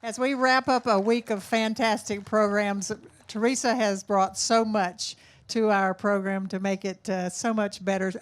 As we wrap up a week of fantastic programs, Teresa has brought so much to our program to make it so much better.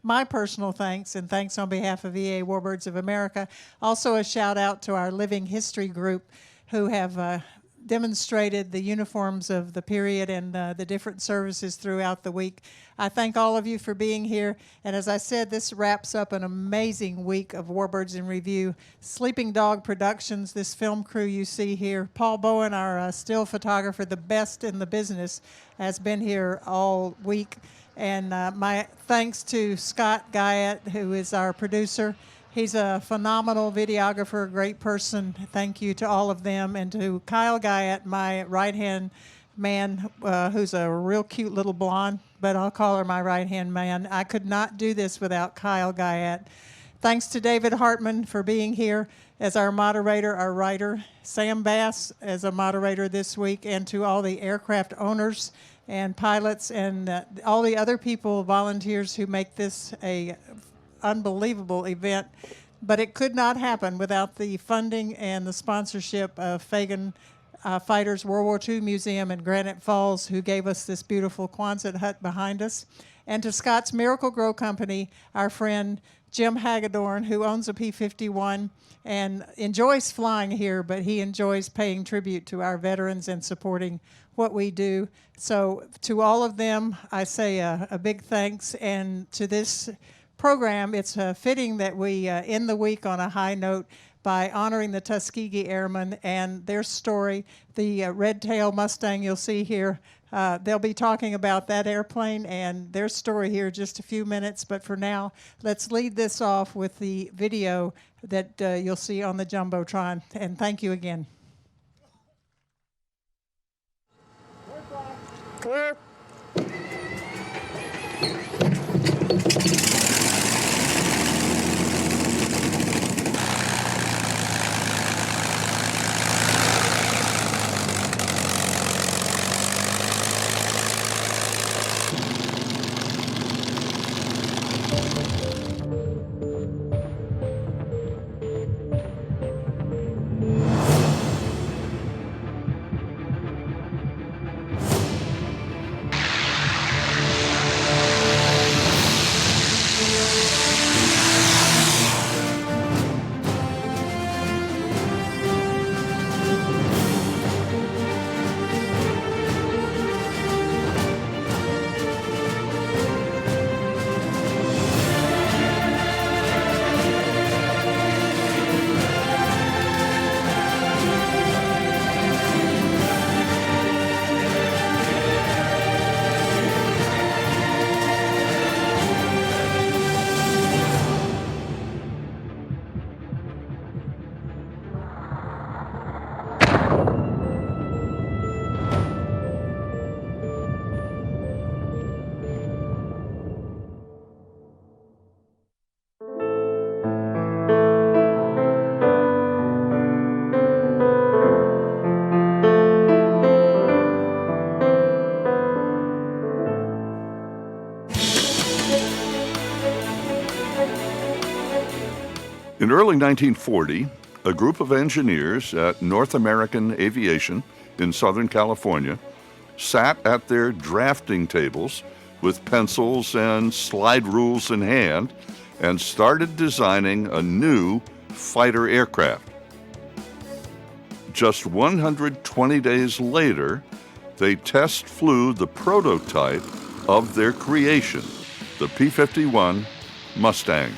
My personal thanks, and thanks on behalf of VA Warbirds of America. Also a shout out to our Living History group who have demonstrated the uniforms of the period and the different services throughout the week. I thank all of you for being here. And as I said, this wraps up an amazing week of Warbirds in Review. Sleeping Dog Productions, this film crew you see here. Paul Bowen, our still photographer, the best in the business, has been here all week. And my thanks to Scott Guyett, who is our producer. He's a phenomenal videographer, great person. Thank you to all of them. And to Kyle Guyett, my right-hand man, who's a real cute little blonde, but I'll call her my right-hand man. I could not do this without Kyle Guyett. Thanks to David Hartman for being here as our moderator, our writer. Sam Bass as a moderator this week, and to all the aircraft owners and pilots and all the other people, volunteers who make this a unbelievable event, but it could not happen without the funding and the sponsorship of Fagan Fighters World War II Museum in Granite Falls, who gave us this beautiful Quonset hut behind us, and to Scott's Miracle Grow Company, our friend Jim Hagedorn, who owns a P-51 and enjoys flying here, but he enjoys paying tribute to our veterans and supporting what we do. So to all of them, I say a big thanks, and to this program, it's fitting that we end the week on a high note by honoring the Tuskegee Airmen and their story. The red-tailed Mustang you'll see here, they'll be talking about that airplane and their story here in just a few minutes. But for now, let's lead this off with the video that you'll see on the Jumbotron. And thank you again. Clear. In early 1940, a group of engineers at North American Aviation in Southern California sat at their drafting tables with pencils and slide rules in hand and started designing a new fighter aircraft. Just 120 days later, they test flew the prototype of their creation, the P-51 Mustang.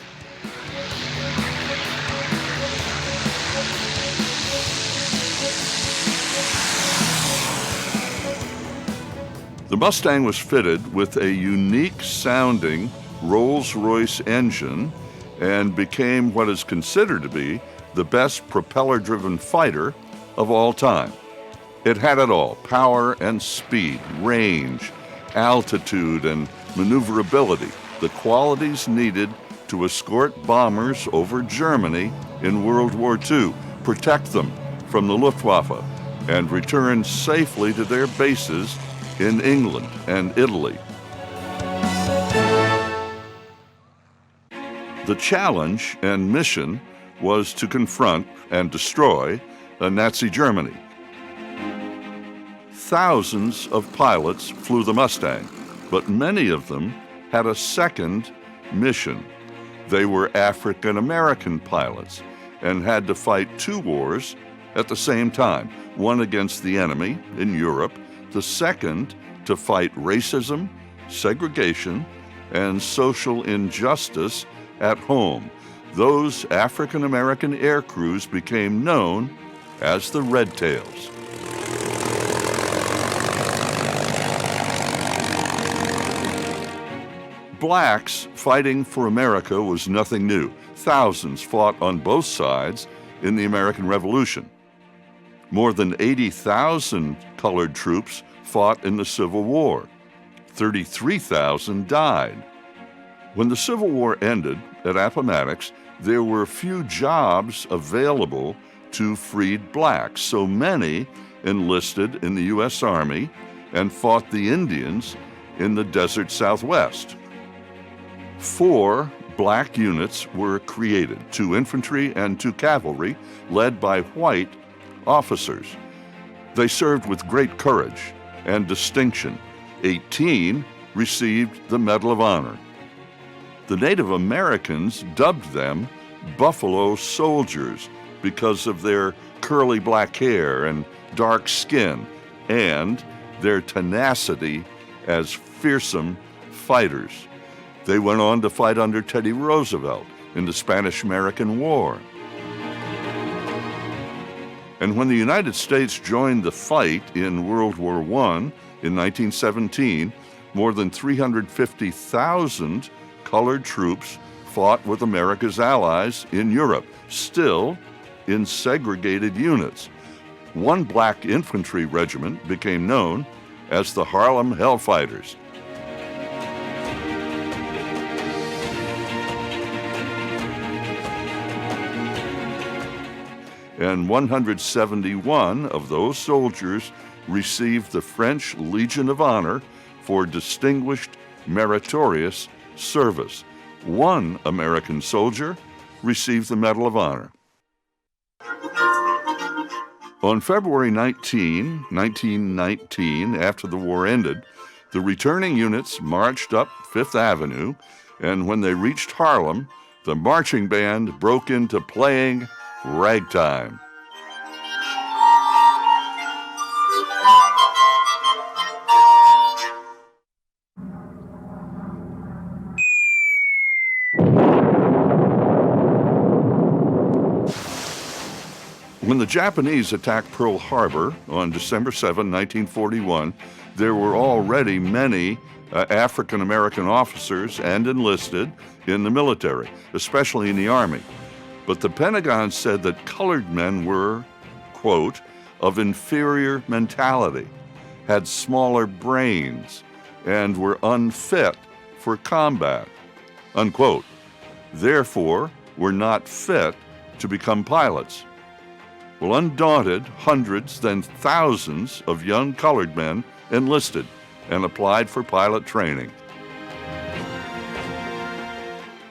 The Mustang was fitted with a unique sounding Rolls-Royce engine and became what is considered to be the best propeller-driven fighter of all time. It had it all: power and speed, range, altitude, and maneuverability, the qualities needed to escort bombers over Germany in World War II, protect them from the Luftwaffe, and return safely to their bases in England and Italy. The challenge and mission was to confront and destroy Nazi Germany. Thousands of pilots flew the Mustang, but many of them had a second mission. They were African American pilots and had to fight two wars at the same time, one against the enemy in Europe, the second to fight racism, segregation, and social injustice at home. Those African American air crews became known as the Red Tails. Blacks fighting for America was nothing new. Thousands fought on both sides in the American Revolution. More than 80,000 colored troops fought in the Civil War. 33,000 died. When the Civil War ended at Appomattox, there were few jobs available to freed blacks, so many enlisted in the U.S. Army and fought the Indians in the desert Southwest. 4 black units were created, 2 infantry and 2 cavalry, led by white officers. They served with great courage and distinction. 18 received the Medal of Honor. The Native Americans dubbed them Buffalo Soldiers because of their curly black hair and dark skin and their tenacity as fearsome fighters. They went on to fight under Teddy Roosevelt in the Spanish-American War. And when the United States joined the fight in World War I in 1917, more than 350,000 colored troops fought with America's allies in Europe, still in segregated units. One black infantry regiment became known as the Harlem Hellfighters. And 171 of those soldiers received the French Legion of Honor for distinguished, meritorious service. 1 American soldier received the Medal of Honor. On February 19, 1919, after the war ended, the returning units marched up Fifth Avenue, and when they reached Harlem, the marching band broke into playing ragtime. When the Japanese attacked Pearl Harbor on December 7, 1941, there were already many African American officers and enlisted in the military, especially in the Army. But the Pentagon said that colored men were, quote, of inferior mentality, had smaller brains, and were unfit for combat, unquote. Therefore, were not fit to become pilots. Well, undaunted, hundreds, then thousands of young colored men enlisted and applied for pilot training.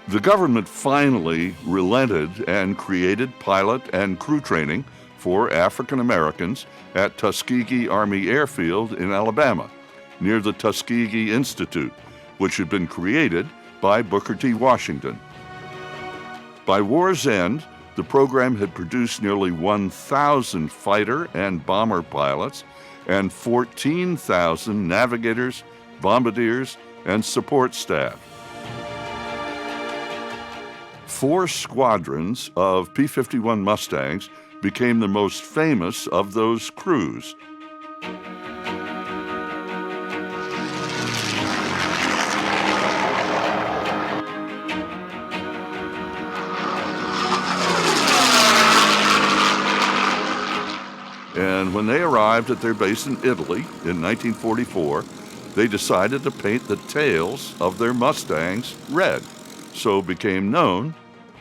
The government finally relented and created pilot and crew training for African Americans at Tuskegee Army Airfield in Alabama, near the Tuskegee Institute, which had been created by Booker T. Washington. By war's end, the program had produced nearly 1,000 fighter and bomber pilots and 14,000 navigators, bombardiers, and support staff. 4 squadrons of P-51 Mustangs became the most famous of those crews. And when they arrived at their base in Italy in 1944, they decided to paint the tails of their Mustangs red, so became known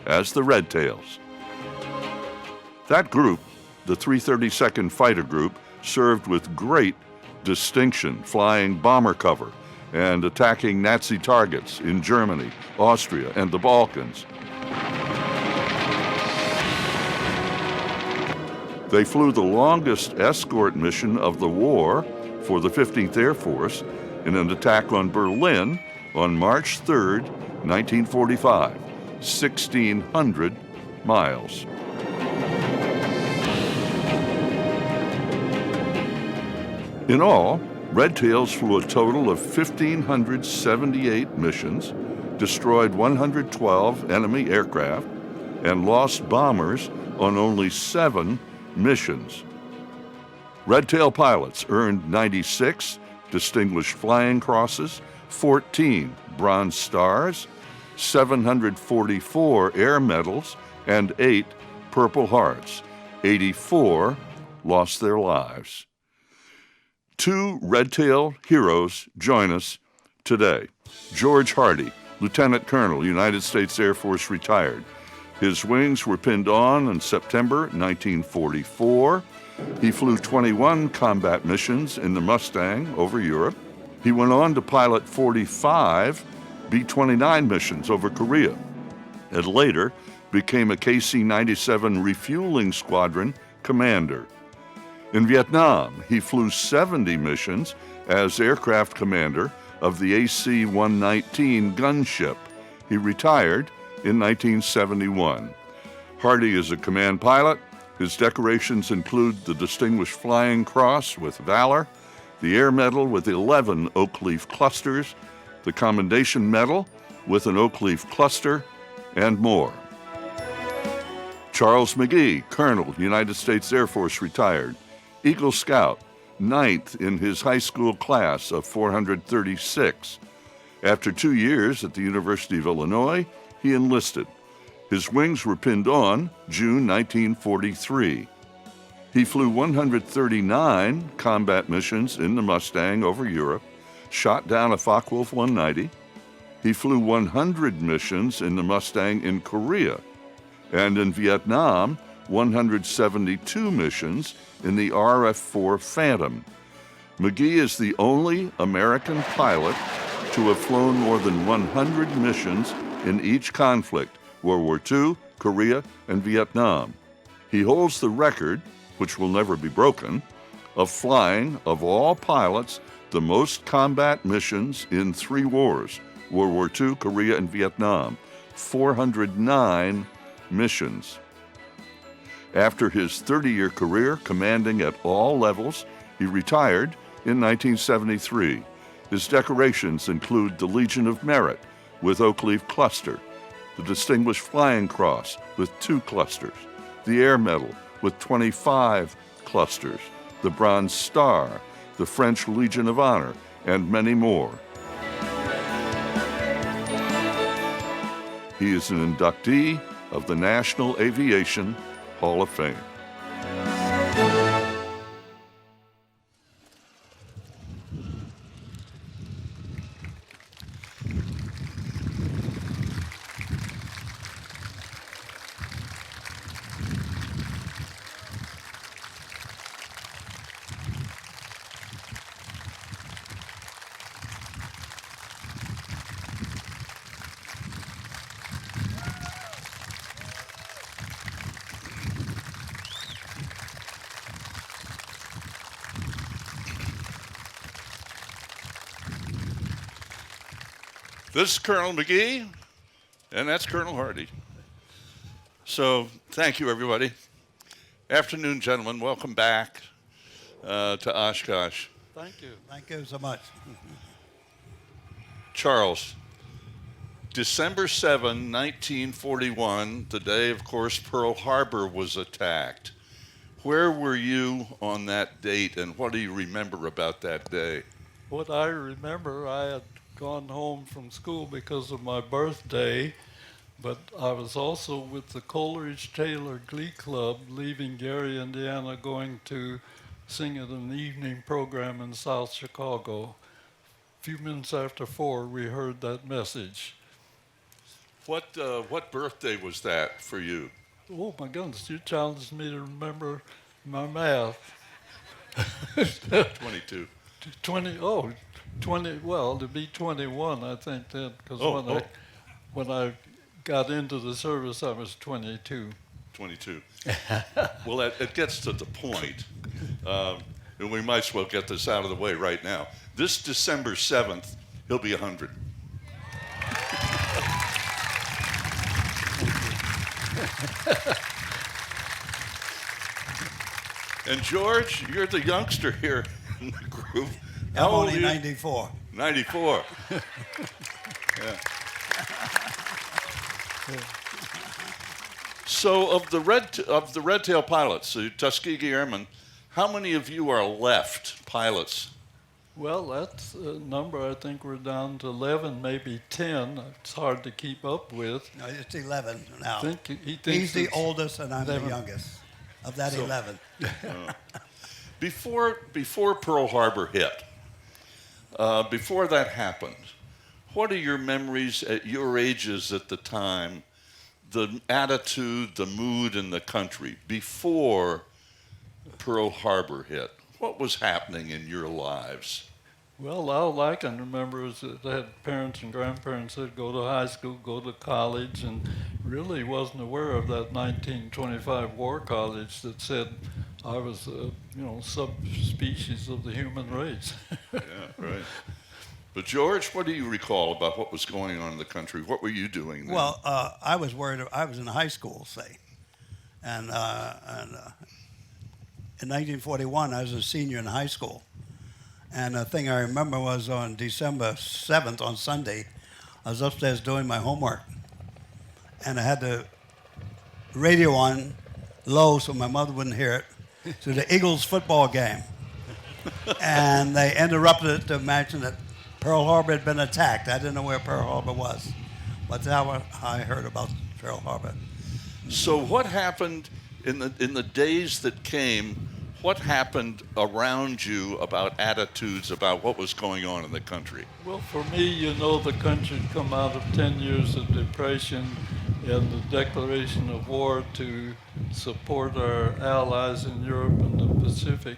as the Red Tails. That group, the 332nd Fighter Group, served with great distinction, flying bomber cover and attacking Nazi targets in Germany, Austria, and the They flew the longest escort mission of the war for the 15th Air Force in an attack on Berlin on March 3rd, 1945, 1,600 miles. In all, Red Tails flew a total of 1,578 missions, destroyed 112 enemy aircraft, and lost bombers on only 7 missions. Red Tail pilots earned 96 Distinguished Flying Crosses, 14 Bronze Stars, 744 Air Medals, and 8 Purple Hearts. 84 lost their lives. 2 Red Tail heroes join us today. George Hardy, Lieutenant Colonel, United States Air Force, retired. His wings were pinned on in September 1944. He flew 21 combat missions in the Mustang over Europe. He went on to pilot 45 B-29 missions over Korea, and later became a KC-97 refueling squadron commander. In Vietnam, he flew 70 missions as aircraft commander of the AC-119 gunship. He retired in 1971. Hardy is a command pilot. His decorations include the Distinguished Flying Cross with Valor, the Air Medal with 11 oak leaf clusters, the Commendation Medal with an oak leaf cluster, and more. Charles McGee, Colonel, United States Air Force, retired. Eagle Scout, 9th in his high school class of 436. After 2 years at the University of Illinois, he enlisted. His wings were pinned on June 1943. He flew 139 combat missions in the Mustang over Europe, shot down a Focke-Wulf 190. He flew 100 missions in the Mustang in Korea, and in Vietnam, 172 missions in the RF-4 Phantom. McGee is the only American pilot to have flown more than 100 missions in each conflict, World War II, Korea, and Vietnam. He holds the record, which will never be broken, of flying, of all pilots, the most combat missions in 3 wars, World War II, Korea, and Vietnam, 409 missions. After his 30-year career commanding at all levels, he retired in 1973. His decorations include the Legion of Merit with oak leaf cluster, the Distinguished Flying Cross with 2 clusters, the Air Medal with 25 clusters, the Bronze Star, the French Legion of Honor, and many more. He is an inductee of the National Aviation Hall of Fame. This is Colonel McGee, and that's Colonel Hardy. So thank you, everybody. Afternoon, gentlemen. Welcome back to Oshkosh. Thank you. Thank you so much. Charles, December 7, 1941, the day, of course, Pearl Harbor was attacked. Where were you on that date, and what do you remember about that day? What I remember, I had gone home from school because of my birthday, but I was also with the Coleridge Taylor Glee Club, leaving Gary, Indiana, going to sing at an evening program in South Chicago. A few minutes after 4, we heard that message. What birthday was that for you? Oh my goodness, you challenged me to remember my math. 22. 20, well, to be 21, I think then, because when I got into the service, I was 22. 22. Well, it gets to the point, and we might as well get this out of the way right now. This December 7th, he'll be 100. And George, you're the youngster here in the group. I'm only 94. 94. Yeah. So of the red-tail pilots, the Tuskegee Airmen, how many of you are left pilots? Well, that's a number. I think we're down to 11, maybe 10. It's hard to keep up with. No, it's 11 now. He thinks He's the it's oldest and I'm 11. the youngest of that So- 11. Before Pearl Harbor hit, before that happened, what are your memories at your ages at the time, the attitude, the mood in the country before Pearl Harbor hit? What was happening in your lives? Well, all I can remember is that I had parents and grandparents that go to high school, go to college, and really wasn't aware of that 1925 war college that said I was a subspecies of the human race. Yeah, right. But George, what do you recall about what was going on in the country? What were you doing then? Well, I was worried. I was in high school, say. And in 1941, I was a senior in high school. And the thing I remember was on December 7th, on Sunday, I was upstairs doing my homework. And I had the radio on low so my mother wouldn't hear it, to the Eagles football game. And they interrupted it to mention that Pearl Harbor had been attacked. I didn't know where Pearl Harbor was. But that's how I heard about Pearl Harbor. So what happened in the days that came? What happened around you about attitudes about what was going on in the country? Well, for me, the country had come out of 10 years of depression and the declaration of war to support our allies in Europe and the Pacific.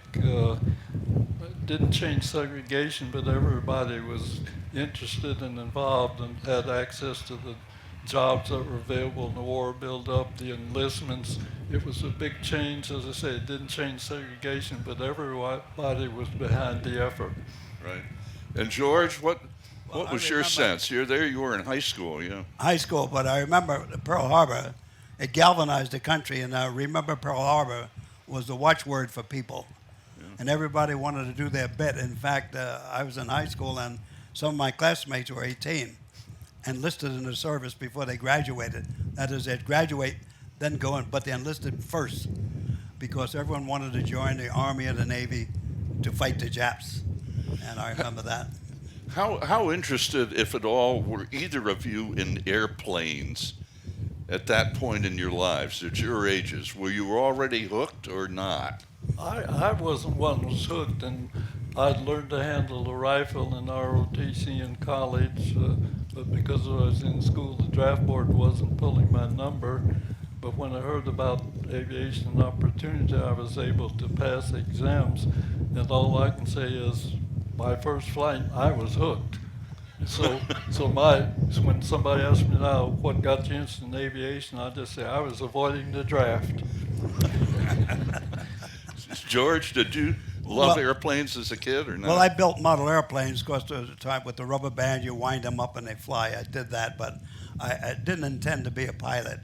Didn't change segregation, but everybody was interested and involved and had access to the jobs that were available in the war build up, the enlistments. It was a big change. As I say, it didn't change segregation, but everybody was behind the effort. Right. And George, what Well, I was your remember- sense? You're there, you were in high school, yeah. High school, but I remember Pearl Harbor. It galvanized the country, and I remember Pearl Harbor was the watchword for people. And everybody wanted to do their bit. In fact, I was in high school, and some of my classmates were 18 enlisted in the service before they graduated. That is, they'd graduate, then go in, but they enlisted first because everyone wanted to join the Army or the Navy to fight the Japs. And I remember that. How interested, if at all, were either of you in airplanes at that point in your lives, at your ages? Were you already hooked or not? I wasn't one who was hooked, and I'd learned to handle a rifle in ROTC in college, but because I was in school, the draft board wasn't pulling my number. But when I heard about aviation opportunity, I was able to pass exams, and all I can say is, my first flight, I was hooked. So when somebody asks me now what got you interested in aviation, I just say I was avoiding the draft. George, did you love Well- airplanes as a kid or not? Well, I built model airplanes because at the time with the rubber band, you wind them up and they fly. I did that, but I didn't intend to be a pilot.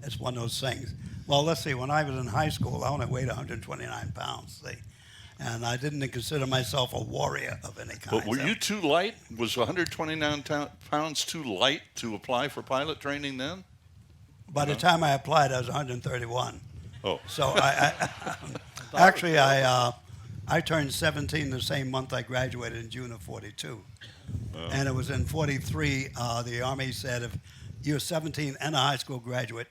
It's one of those things. Well, let's see. When I was in high school, I only weighed 129 pounds, see? And I didn't consider myself a warrior of any kind. But were so- you too light? Was 129 pounds too light to apply for pilot training then? By the time I applied, I was 131. Oh, So actually, I turned 17 the same month I graduated in June of 42. And it was in 43, the Army said if you're 17 and a high school graduate,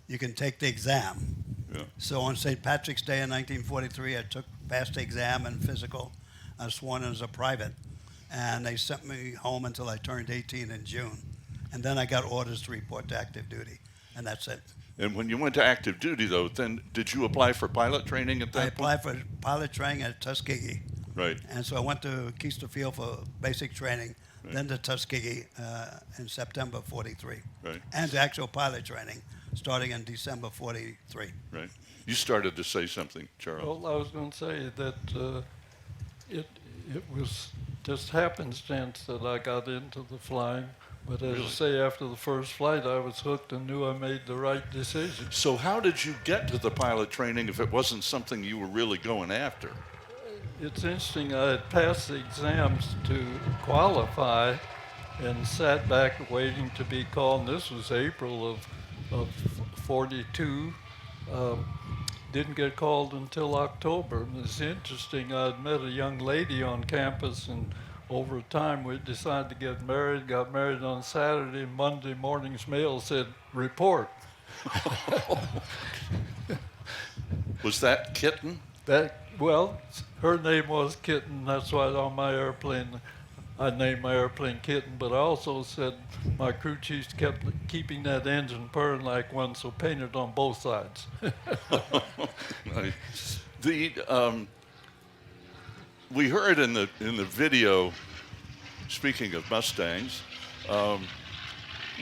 you can take the exam. yeah. So on St. Patrick's Day in 1943, I passed the exam and physical. I was sworn in as a private. And they sent me home until I turned 18 in June. And then I got orders to report to active duty. And that's it. And when you went to active duty, though, then did you apply for pilot training at that I point? applied for pilot training at Tuskegee. Right. And so I went to Keister Field for basic training, then to Tuskegee in September of 43. Right. And to actual pilot training. starting in December 43. Right. You started to say something, Charles. Well, I was going to say that it was just happenstance that I got into the flying. But as you say, after the first flight, I was hooked and knew I made the right decision. So how did you get to the pilot training if it wasn't something you were really going after? It's interesting, I had passed the exams to qualify and sat back waiting to be called. And this was April of 42. Didn't get called until October. And it's interesting, I'd met a young lady on campus, and over time we decided to get married, got married on Saturday. Monday morning's mail said, report. Was that Kitten? Well, her name was Kitten. That's why on my airplane, I named my airplane Kitten. But I also said my crew chiefs kept keeping that engine purring like one, so painted on both sides. We heard in the video. Speaking of Mustangs,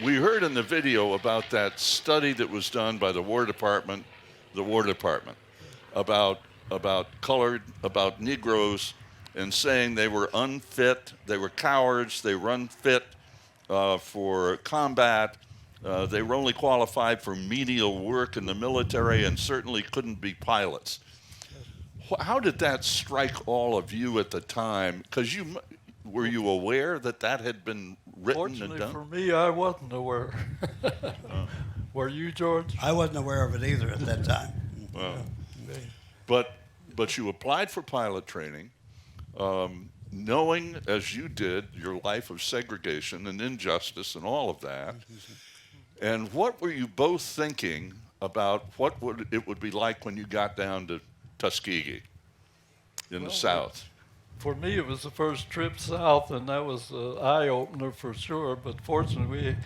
we heard in the video about that study that was done by the War Department, about Negroes, and saying they were unfit, they were cowards, they were unfit for combat. They were only qualified for menial work in the military and certainly couldn't be pilots. How did that strike all of you at the time? Because were you aware that had been written and Fortunately done? for me, I wasn't aware. Were you, George? I wasn't aware of it either at that time. But you applied for pilot training, knowing as you did your life of segregation and injustice and all of that. And what were you both thinking about what it would be like when you got down to Tuskegee in the South? For me, it was the first trip south, and that was an eye-opener for sure. But fortunately,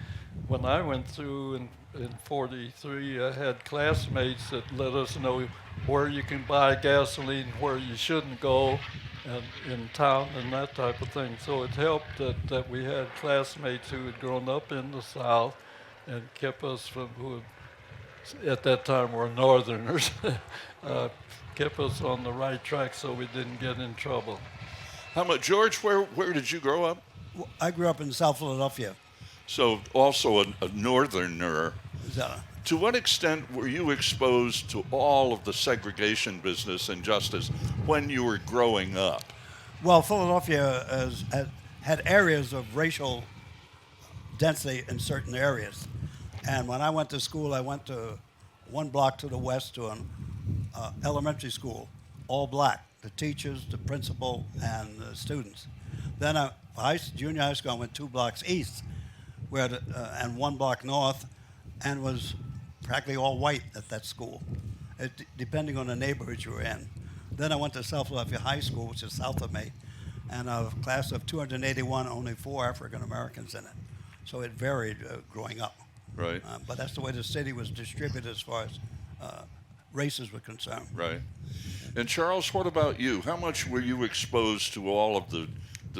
when I went through in 43, I had classmates that let us know where you can buy gasoline, where you shouldn't go, and in town and that type of thing. So it helped that we had classmates who had grown up in the South and kept us from, who at that time were Northerners, kept us on the right track so we didn't get in trouble. How much, George? Where did you grow up? I grew up in South Philadelphia. So also a Northerner. So, To what extent were you exposed to all of the segregation business and justice when you were growing up? well, Philadelphia had areas of racial density in certain areas. And when I went to school, I went to one block to the west to an elementary school, all black, the teachers, the principal, and the students. Then junior high school, I went 2 blocks east, and 1 block north, and was practically all white at that school, depending on the neighborhood you were in. Then I went to South Philadelphia High School, which is south of me, and a class of 281, only 4 African Americans in it. So it varied growing up. Right. But that's the way the city was distributed as far as races were concerned. Right. And Charles, what about you? How much were you exposed to all of the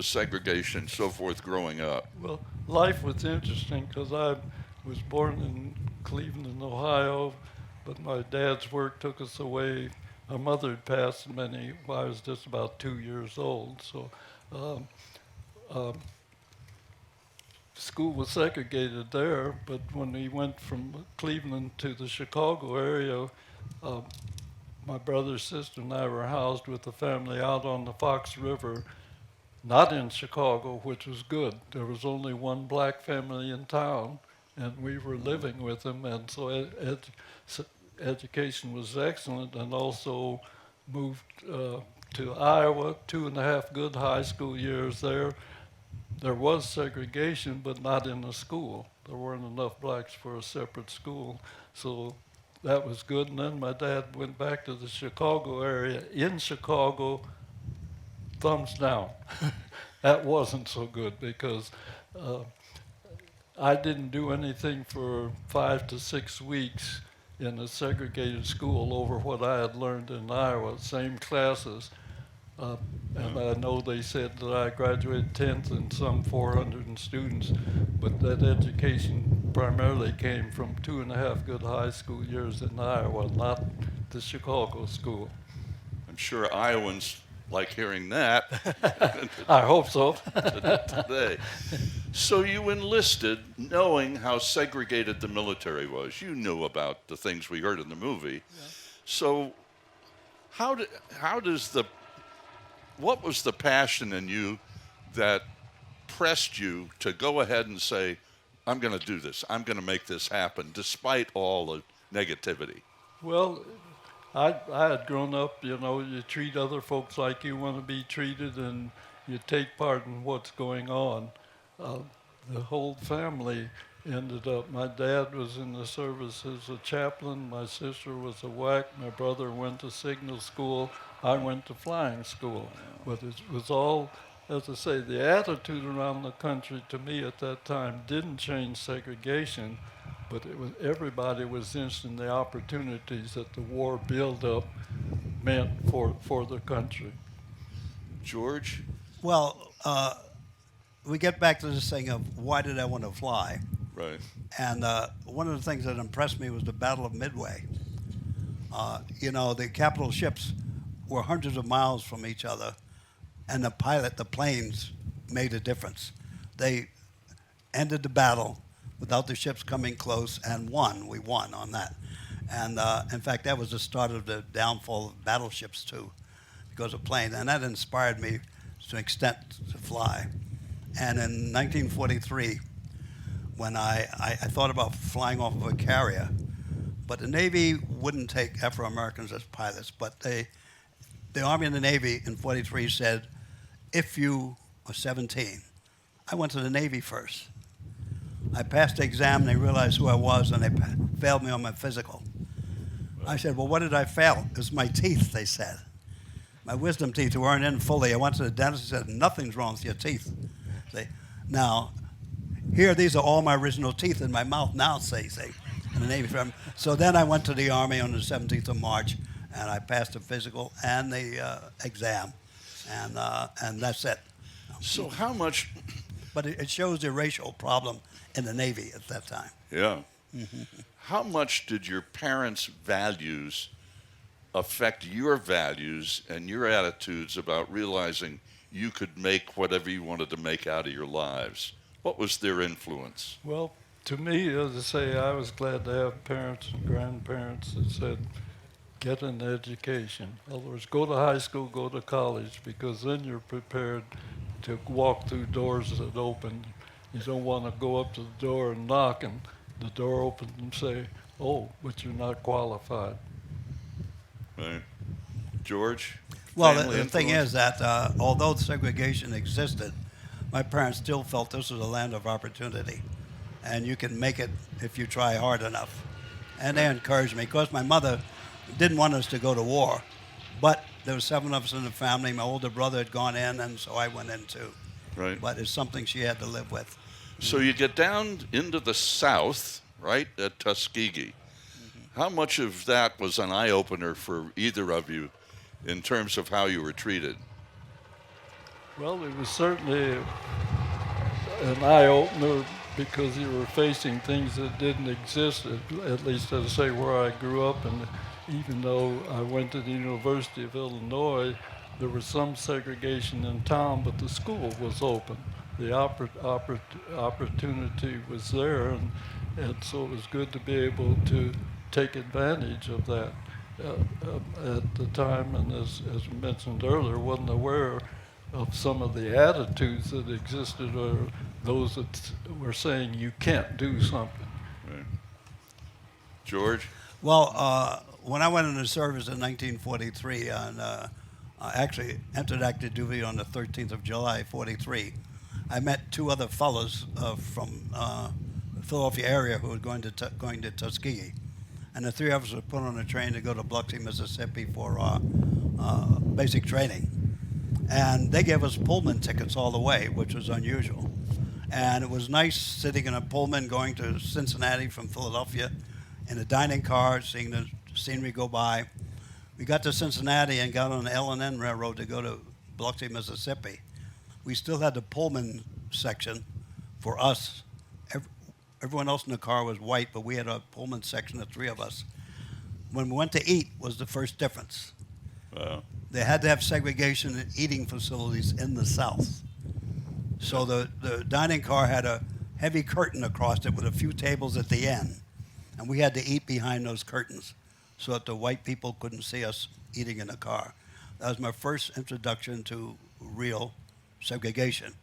segregation and so forth growing up? Well, life was interesting because I was born in Cleveland, Ohio, but my dad's work took us away. My mother had passed when I was just about 2 years old, so school was segregated there, but when we went from Cleveland to the Chicago area, my brother, sister, and I were housed with the family out on the Fox River, not in Chicago, which was good. There was only one black family in town, and we were living with them, and so education was excellent, and also moved to Iowa, 2.5 good high school years there. There was segregation, but not in the school. There weren't enough blacks for a separate school, so that was good. And then my dad went back to the Chicago area. In Chicago, thumbs down. That wasn't so good because I didn't do anything for 5 to 6 weeks in a segregated school over what I had learned in Iowa, same classes. And I know they said that I graduated 10th and some 400 students, but that education primarily came from 2.5 good high school years in Iowa, not the Chicago school. I'm sure Iowans like hearing that I hope so. today. So you enlisted knowing how segregated the military was. You knew about the things we heard in the movie. Yeah. So what was the passion in you that pressed you to go ahead and say, I'm going to do this, I'm going to make this happen, despite all the negativity? Well, I had grown up, you know, you treat other folks like you want to be treated, and you take part in what's going on. The whole family ended up, my dad was in the service as a chaplain, my sister was a WAC, my brother went to signal school, I went to flying school. But it was all, as I say, the attitude around the country to me at that time didn't change segregation, but it was, everybody was interested in the opportunities that the war buildup meant for the country. George? Well, we get back to this thing of why did I want to fly? Right. And one of the things that impressed me was the Battle of Midway. You know, the capital ships were hundreds of miles from each other, and the planes made a difference. They ended the battle without the ships coming close and won. We won on that. And in fact, that was the start of the downfall of battleships too, because of planes. And that inspired me to an extent to fly. And in 1943, when I thought about flying off of a carrier, but the Navy wouldn't take Afro-Americans as pilots, but the Army and the Navy in 43 said, if you are 17, I went to the Navy first. I passed the exam, and they realized who I was, and they failed me on my physical. I said, well, what did I fail? It was my teeth, they said. My wisdom teeth weren't in fully. I went to the dentist and said, nothing's wrong with your teeth. Now, here, these are all my original teeth in my mouth now, say, in the Navy. So then I went to the Army on the 17th of March, and I passed the physical and the exam, and that's it. So how much... But it shows the racial problem in the Navy at that time. Yeah. How much did your parents' values affect your values and your attitudes about realizing you could make whatever you wanted to make out of your lives? What was their influence? Well, to me, as I say, I was glad to have parents and grandparents that said, get an education. In other words, go to high school, go to college, because then you're prepared to walk through doors that open. You don't want to go up to the door and knock, and the door opens and say, oh, but you're not qualified. Right. George? Well, the thing is that although segregation existed, my parents still felt this was a land of opportunity, and you can make it if you try hard enough. And they encouraged me. Of course, my mother didn't want us to go to war, but there were 7 of us in the family. My older brother had gone in, and so I went in too. Right. But it's something she had to live with. So you get down into the South, right, at Tuskegee. How much of that was an eye-opener for either of you in terms of how you were treated? Well, it was certainly an eye-opener because you were facing things that didn't exist, at least, as I say, where I grew up. And even though I went to the University of Illinois, there was some segregation in town, but the school was open. The opportunity was there, and so it was good to be able to take advantage of that. At the time, and as mentioned earlier, wasn't aware of some of the attitudes that existed, or those that were saying you can't do something. Right. George? Well, when I went into service in 1943, and I actually entered active duty on the 13th of July, 43, I met 2 other fellows from the Philadelphia area who were going to Tuskegee. And the 3 of us were put on a train to go to Biloxi, Mississippi for basic training. And they gave us Pullman tickets all the way, which was unusual. And it was nice sitting in a Pullman going to Cincinnati from Philadelphia in a dining car, seeing the scenery go by. We got to Cincinnati and got on the L&N Railroad to go to Biloxi, Mississippi. We still had the Pullman section for us Everyone else in the car was white, but we had a Pullman section of 3 of us. When we went to eat was the first difference. They had to have segregation in eating facilities in the South. So the dining car had a heavy curtain across it with a few tables at the end. And we had to eat behind those curtains so that the white people couldn't see us eating in the car. That was my first introduction to real segregation.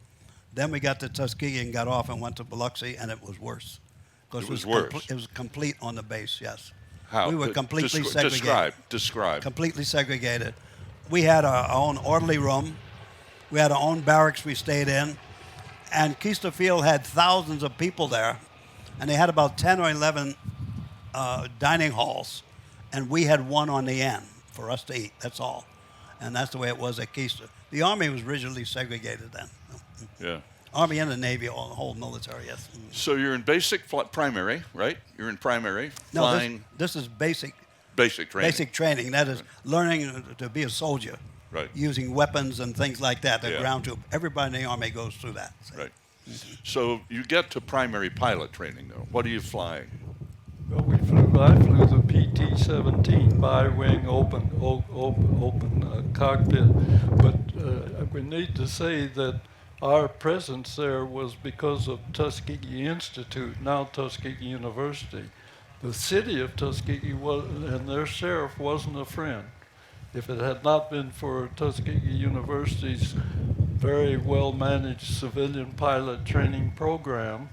Then we got to Tuskegee and got off and went to Biloxi, and it was worse. 'Cause It was worse. It was complete on the base, yes. How? We were completely segregated. Describe. Completely segregated. We had our own orderly room. We had our own barracks we stayed in. And Keister Field had thousands of people there. And they had about 10 or 11 dining halls. And we had one on the end for us to eat. That's all. And that's the way it was at Keister. The Army was rigidly segregated then. Yeah. Army and the Navy, all the whole military, yes. So you're in primary, right? You're in primary, No, flying this is basic basic training. Basic training. That is learning to be a soldier. Right. Using weapons and things like that, the Yeah. ground troop. Everybody in the Army goes through that. Right. So you get to primary pilot training, though. What are you flying? Well, I flew the PT-17 bi-wing open cockpit, but we need to say that our presence there was because of Tuskegee Institute, now Tuskegee University. The city of Tuskegee and their sheriff wasn't a friend. If it had not been for Tuskegee University's very well-managed civilian pilot training program,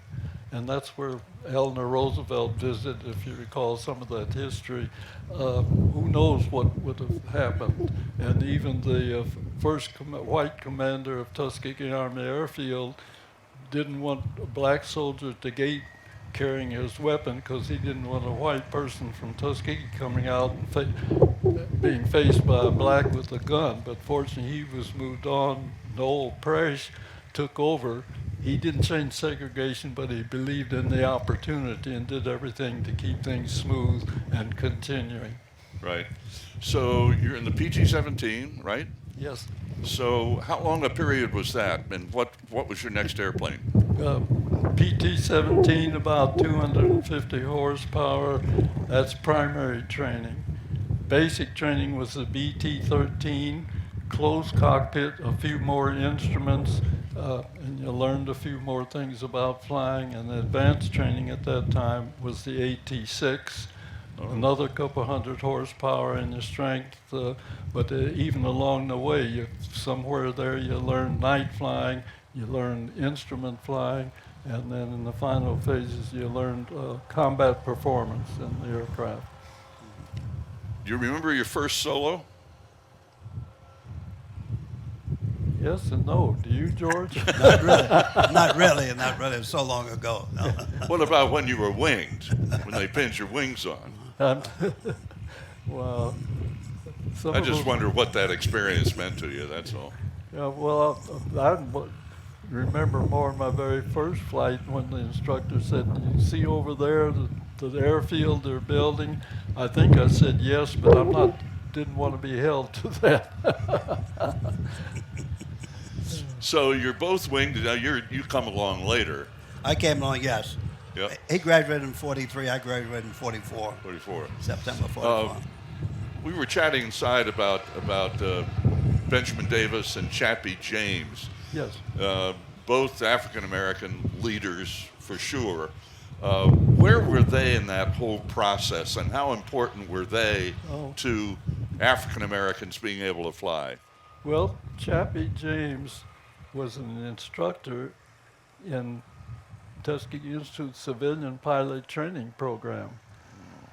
and that's where Eleanor Roosevelt visited, if you recall some of that history, who knows what would have happened. And even the first white commander of Tuskegee Army Airfield didn't want a black soldier at the gate carrying his weapon because he didn't want a white person from Tuskegee coming out and being faced by a black with a gun. But fortunately, he was moved on. Noel Parrish took over. He didn't change segregation, but he believed in the opportunity and did everything to keep things smooth and continuing. Right. So you're in the PT-17, right? Yes. So how long a period was that, and what was your next airplane? PT-17, about 250 horsepower. That's primary training. Basic training was the BT-13, closed cockpit, a few more instruments, and you learned a few more things about flying. And the advanced training at that time was the AT-6, another couple hundred horsepower in your strength. But even along the way, somewhere there you learned night flying, you learned instrument flying, and then in the final phases you learned combat performance in the aircraft. Do you remember your first solo? Yes and no. Do you, George? Not really. Not really. Not really. It was so long ago. No. What about when you were winged, when they pinned your wings on? Well, I just wonder what that experience meant to you, that's all. Yeah, well, I remember more my very first flight when the instructor said, "You see over there the airfield they're building?" I think I said yes, but didn't want to be held to that. So you're both winged. Now you come along later. I came along, yes. Yep. He graduated in 43. I graduated in 44. 44. September 44. We were chatting inside about Benjamin Davis and Chappie James. Yes. Both African American leaders for sure. Where were they in that whole process, and how important were they to African Americans being able to fly? Well, Chappie James was an instructor in Tuskegee Institute civilian pilot training program.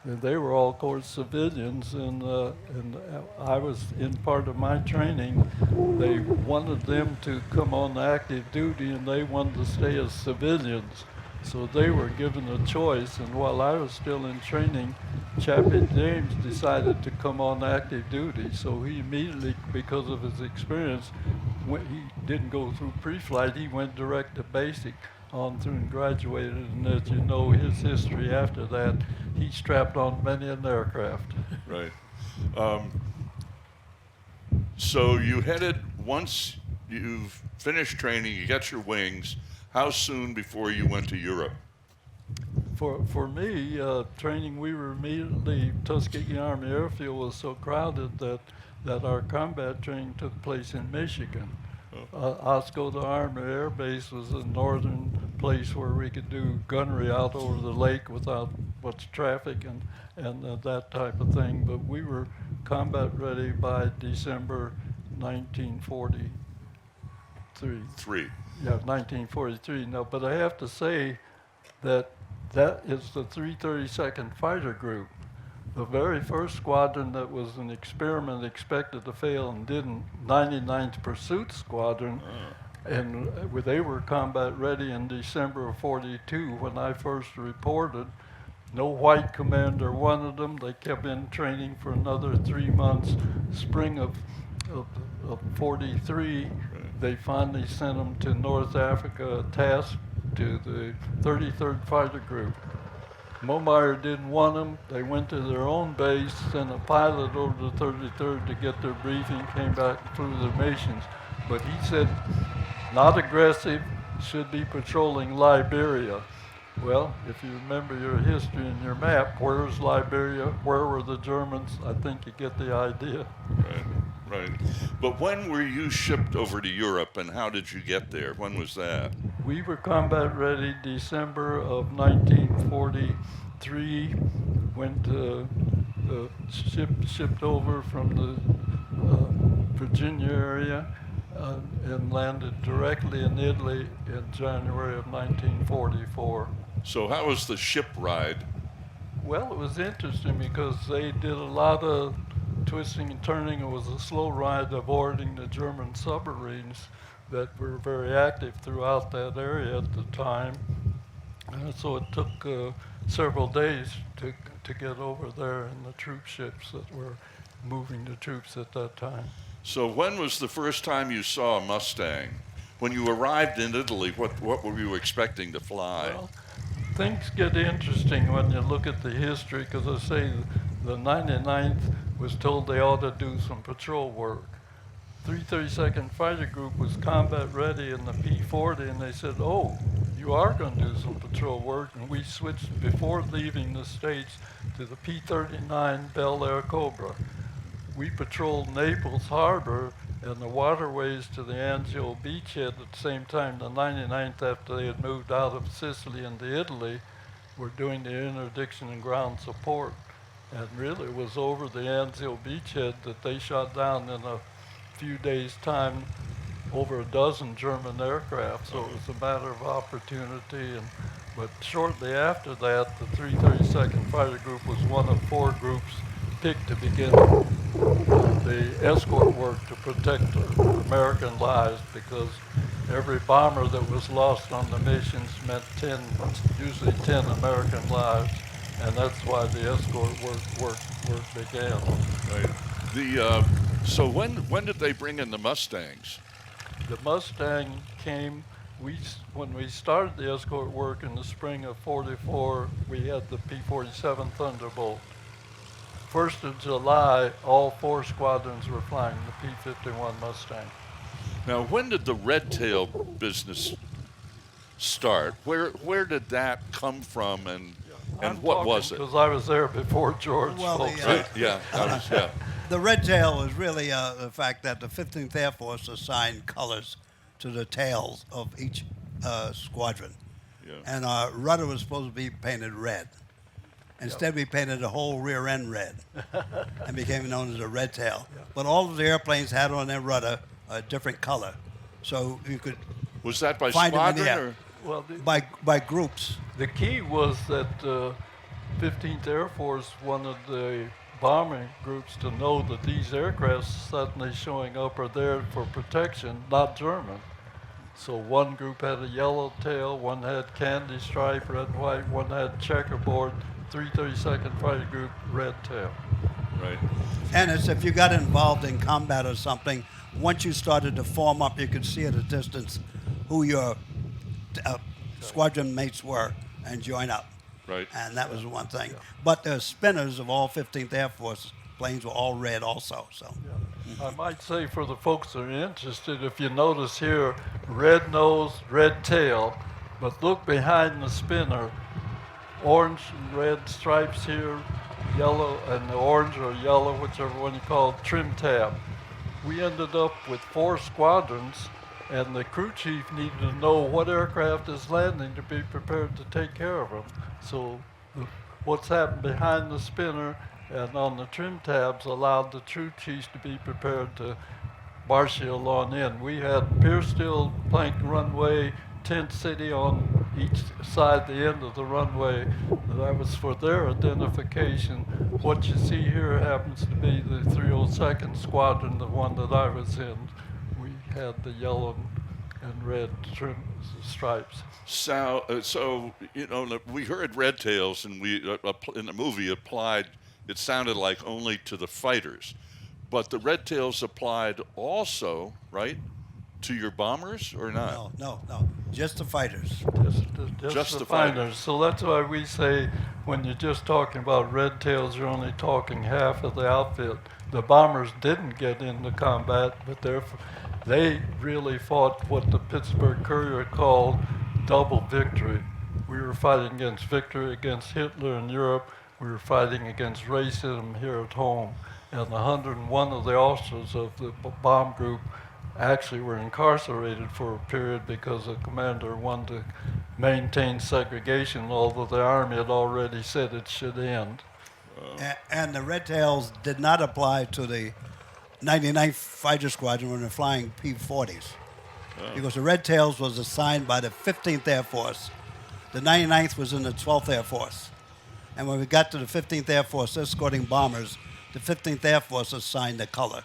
And they were all, of course, civilians, and I was in part of my training. They wanted them to come on active duty, and they wanted to stay as civilians. So they were given a choice, and while I was still in training, Chappie James decided to come on active duty. So he immediately, because of his experience, he didn't go through pre-flight, he went direct to basic on through and graduated. And as you know, his history after that, he strapped on many an aircraft. Right. So you headed, once you've finished training, you got your wings, how soon before you went to Europe? For me, training, we were immediately, Tuskegee Army Airfield was so crowded that our combat training took place in Michigan. Oscoda Army Air Base was a northern place where we could do gunnery out over the lake without much traffic and that type of thing. But we were combat ready by December 1943. Yeah, 1943. No, but I have to say that is the 332nd Fighter Group. The very first squadron that was an experiment expected to fail and didn't, 99th Pursuit Squadron, and they were combat ready in December of 42 when I first reported. No white commander wanted them. They kept in training for another 3 months. Spring of 43, they finally sent them to North Africa, a task to the 33rd Fighter Group. Momeyer didn't want them. They went to their own base, sent a pilot over to the 33rd to get their briefing, came back and flew their missions. But he said, not aggressive, should be patrolling Liberia. Well, if you remember your history and your map, where's Liberia? Where were the Germans? I think you get the idea. Right. But when were you shipped over to Europe, and how did you get there? When was that? We were combat ready December of 1943. Went shipped over from the Virginia area and landed directly in Italy in January of 1944. So how was the ship ride? Well, it was interesting because they did a lot of twisting and turning. It was a slow ride avoiding the German submarines that were very active throughout that area at the time. And so it took several days to get over there in the troop ships that were moving the troops at that time. So when was the first time you saw a Mustang? When you arrived in Italy, what were you expecting to fly? Well, things get interesting when you look at the history, because I say the 99th was told they ought to do some patrol work. 332nd Fighter Group was combat ready in the P-40, and they said, oh, you are going to do some patrol work, and we switched before leaving the States to the P-39 Bel Air Cobra. We patrolled Naples Harbor and the waterways to the Anzio beachhead at the same time. The 99th, after they had moved out of Sicily into Italy, were doing the interdiction and ground support. And really it was over the Anzio beachhead that they shot down in a few days' time over a dozen German aircraft. So it was a matter of opportunity. But shortly after that, the 332nd Fighter Group was one of 4 groups picked to begin the escort work to protect American lives, because every bomber that was lost on the missions meant usually 10 American lives, and that's why the escort work began. Right. So when did they bring in the Mustangs? The Mustang came, when we started the escort work in the spring of 44, we had the P-47 Thunderbolt. 1st of July, all 4 squadrons were flying the P-51 Mustang. Now, when did the red tail business start? Where did that come from, and what was it? Because I was there before George. Well, Right, yeah, yeah. The red tail was really the fact that the 15th Air Force assigned colors to the tails of each squadron. Yeah. And our rudder was supposed to be painted red. Instead, we painted the whole rear end red and became known as a red tail. But all of the airplanes had on their rudder a different color. So you could Was that by find them in the squadron air. or? Well, by groups. the key was that 15th Air Force wanted the bombing groups to know that these aircraft suddenly showing up are there for protection, not German. So one group had a yellow tail, one had candy stripe, red, white, one had checkerboard, 332nd Fighter Group, red tail. Right. And it's if you got involved in combat or something, once you started to form up, you could see at a distance who your squadron mates were and join up. Right. And that was one thing. But the spinners of all 15th Air Force planes were all red also. So. I might say for the folks that are interested, if you notice here, red nose, red tail, but look behind the spinner, orange and red stripes here, yellow and the orange or yellow, whichever one you call it, trim tab. We ended up with 4 squadrons, and the crew chief needed to know what aircraft is landing to be prepared to take care of them. So what's happened behind the spinner and on the trim tabs allowed the crew chiefs to be prepared to marshal on in. We had pier steel, plank runway, tent city on each side, the end of the runway. That was for their identification. What you see here happens to be the 302nd Squadron, the one that I was in. We had the yellow and red trim stripes. So we heard Red Tails, and we in the movie applied. It sounded like only to the fighters, but the Red Tails applied also, right, to your bombers or not? No, just the fighters. Just the fighters. So that's why we say when you're just talking about Red Tails, you're only talking half of the outfit. The bombers didn't get into combat, but they really fought what the Pittsburgh Courier called double victory. We were fighting against victory against Hitler in Europe. We were fighting against racism here at home. And 101 of the officers of the bomb group actually were incarcerated for a period because the commander wanted to maintain segregation, although the Army had already said it should end. And the Red Tails did not apply to the 99th Fighter Squadron when they're flying P-40s. Because the Red Tails was assigned by the 15th Air Force. The 99th was in the 12th Air Force. And when we got to the 15th Air Force escorting bombers, the 15th Air Force assigned the color.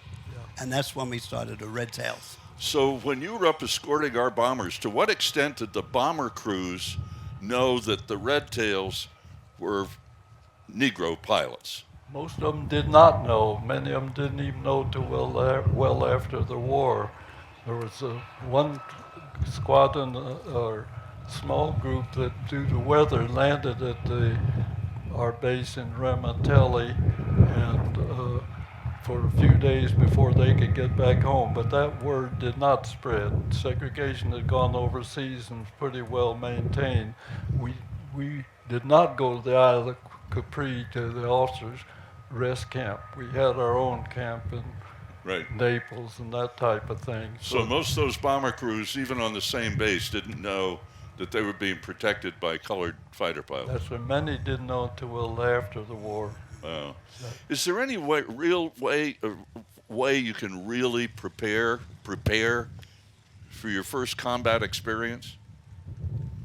And that's when we started the Red Tails. So when you were up escorting our bombers, to what extent did the bomber crews know that the Red Tails were Negro pilots? Most of them did not know. Many of them didn't even know till well after the war. There was one squadron or small group that, due to weather, landed at our base in Ramatelli, and for a few days before they could get back home. But that word did not spread. Segregation had gone overseas and was pretty well maintained. We did not go to the Isle of Capri to the officers' rest camp. We had our own camp in Naples and that type of thing. So most of those bomber crews, even on the same base, didn't know that they were being protected by colored fighter pilots. That's what many didn't know until well after the war. Wow. Is there any real way you can really prepare for your first combat experience?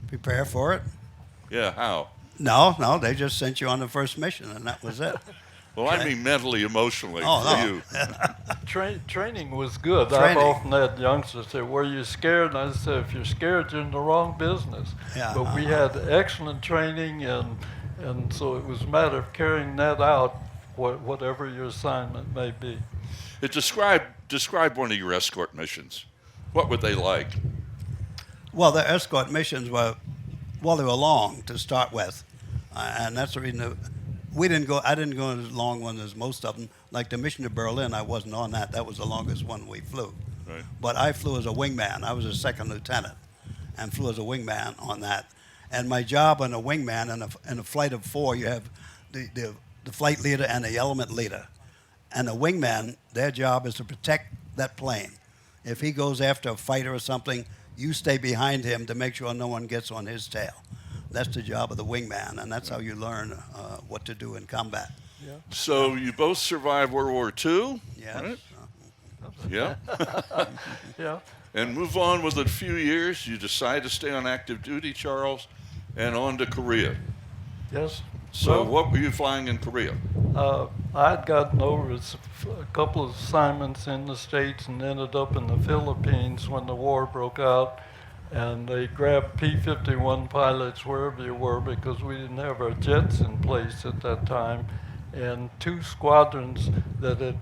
Prepare for it? Yeah, how? No, they just sent you on the first mission, and that was it. Well, I mean mentally, emotionally for you. Training was good. Training. I've often had youngsters say, were you scared? And I said, if you're scared, you're in the wrong business. Yeah. But we had excellent training, and so it was a matter of carrying that out, whatever your assignment may be. Describe one of your escort missions. What were they like? Well, the escort missions were, they were long to start with. And that's the reason I didn't go as long one as most of them. Like the mission to Berlin, I wasn't on that. That was the longest one we flew. Right. But I flew as a wingman. I was a second lieutenant and flew as a wingman on that. And my job on a wingman, in a flight of 4, you have the flight leader and the element leader. And the wingman, their job is to protect that plane. If he goes after a fighter or something, you stay behind him to make sure no one gets on his tail. That's the job of the wingman, and that's how you learn what to do in combat. Yeah. So you both survived World War II? Yes. Right? Yeah. Yeah. And move on with a few years. You decide to stay on active duty, Charles, and on to Korea. Yes. So Well, what were you flying in Korea? I'd gotten over a couple of assignments in the States and ended up in the Philippines when the war broke out. And they grabbed P-51 pilots wherever you were because we didn't have our jets in place at that time. And 2 squadrons that had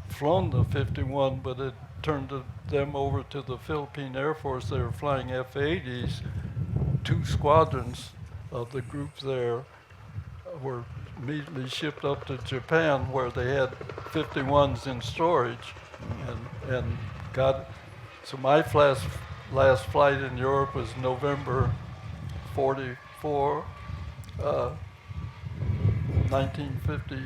flown the 51 but had turned them over to the Philippine Air Force. They were flying F-80s. 2 squadrons of the group there were immediately shipped up to Japan where they had 51s in storage and got. So my last flight in Europe was November 44, 1950,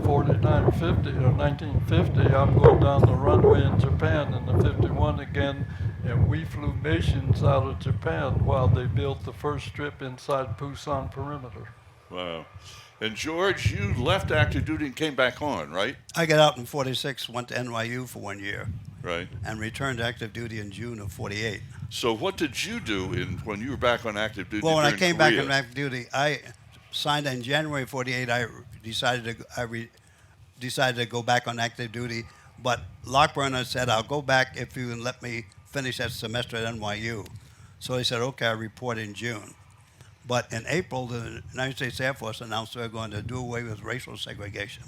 49, 50, or 1950, I'm going down the runway in Japan in the 51 again, and we flew missions out of Japan while they built the first strip inside Busan perimeter. Wow. And George, you left active duty and came back on, right? I got out in 46, went to NYU for 1 year, Right. and returned to active duty in June of 48. So what did you do when you were back on active duty? Well, when I during came back Korea? on active duty, I signed in January 48. I decided to go back on active duty, but Lockburn said, I'll go back if you can let me finish that semester at NYU. So he said, okay, I report in June. But in April, the United States Air Force announced they were going to do away with racial segregation.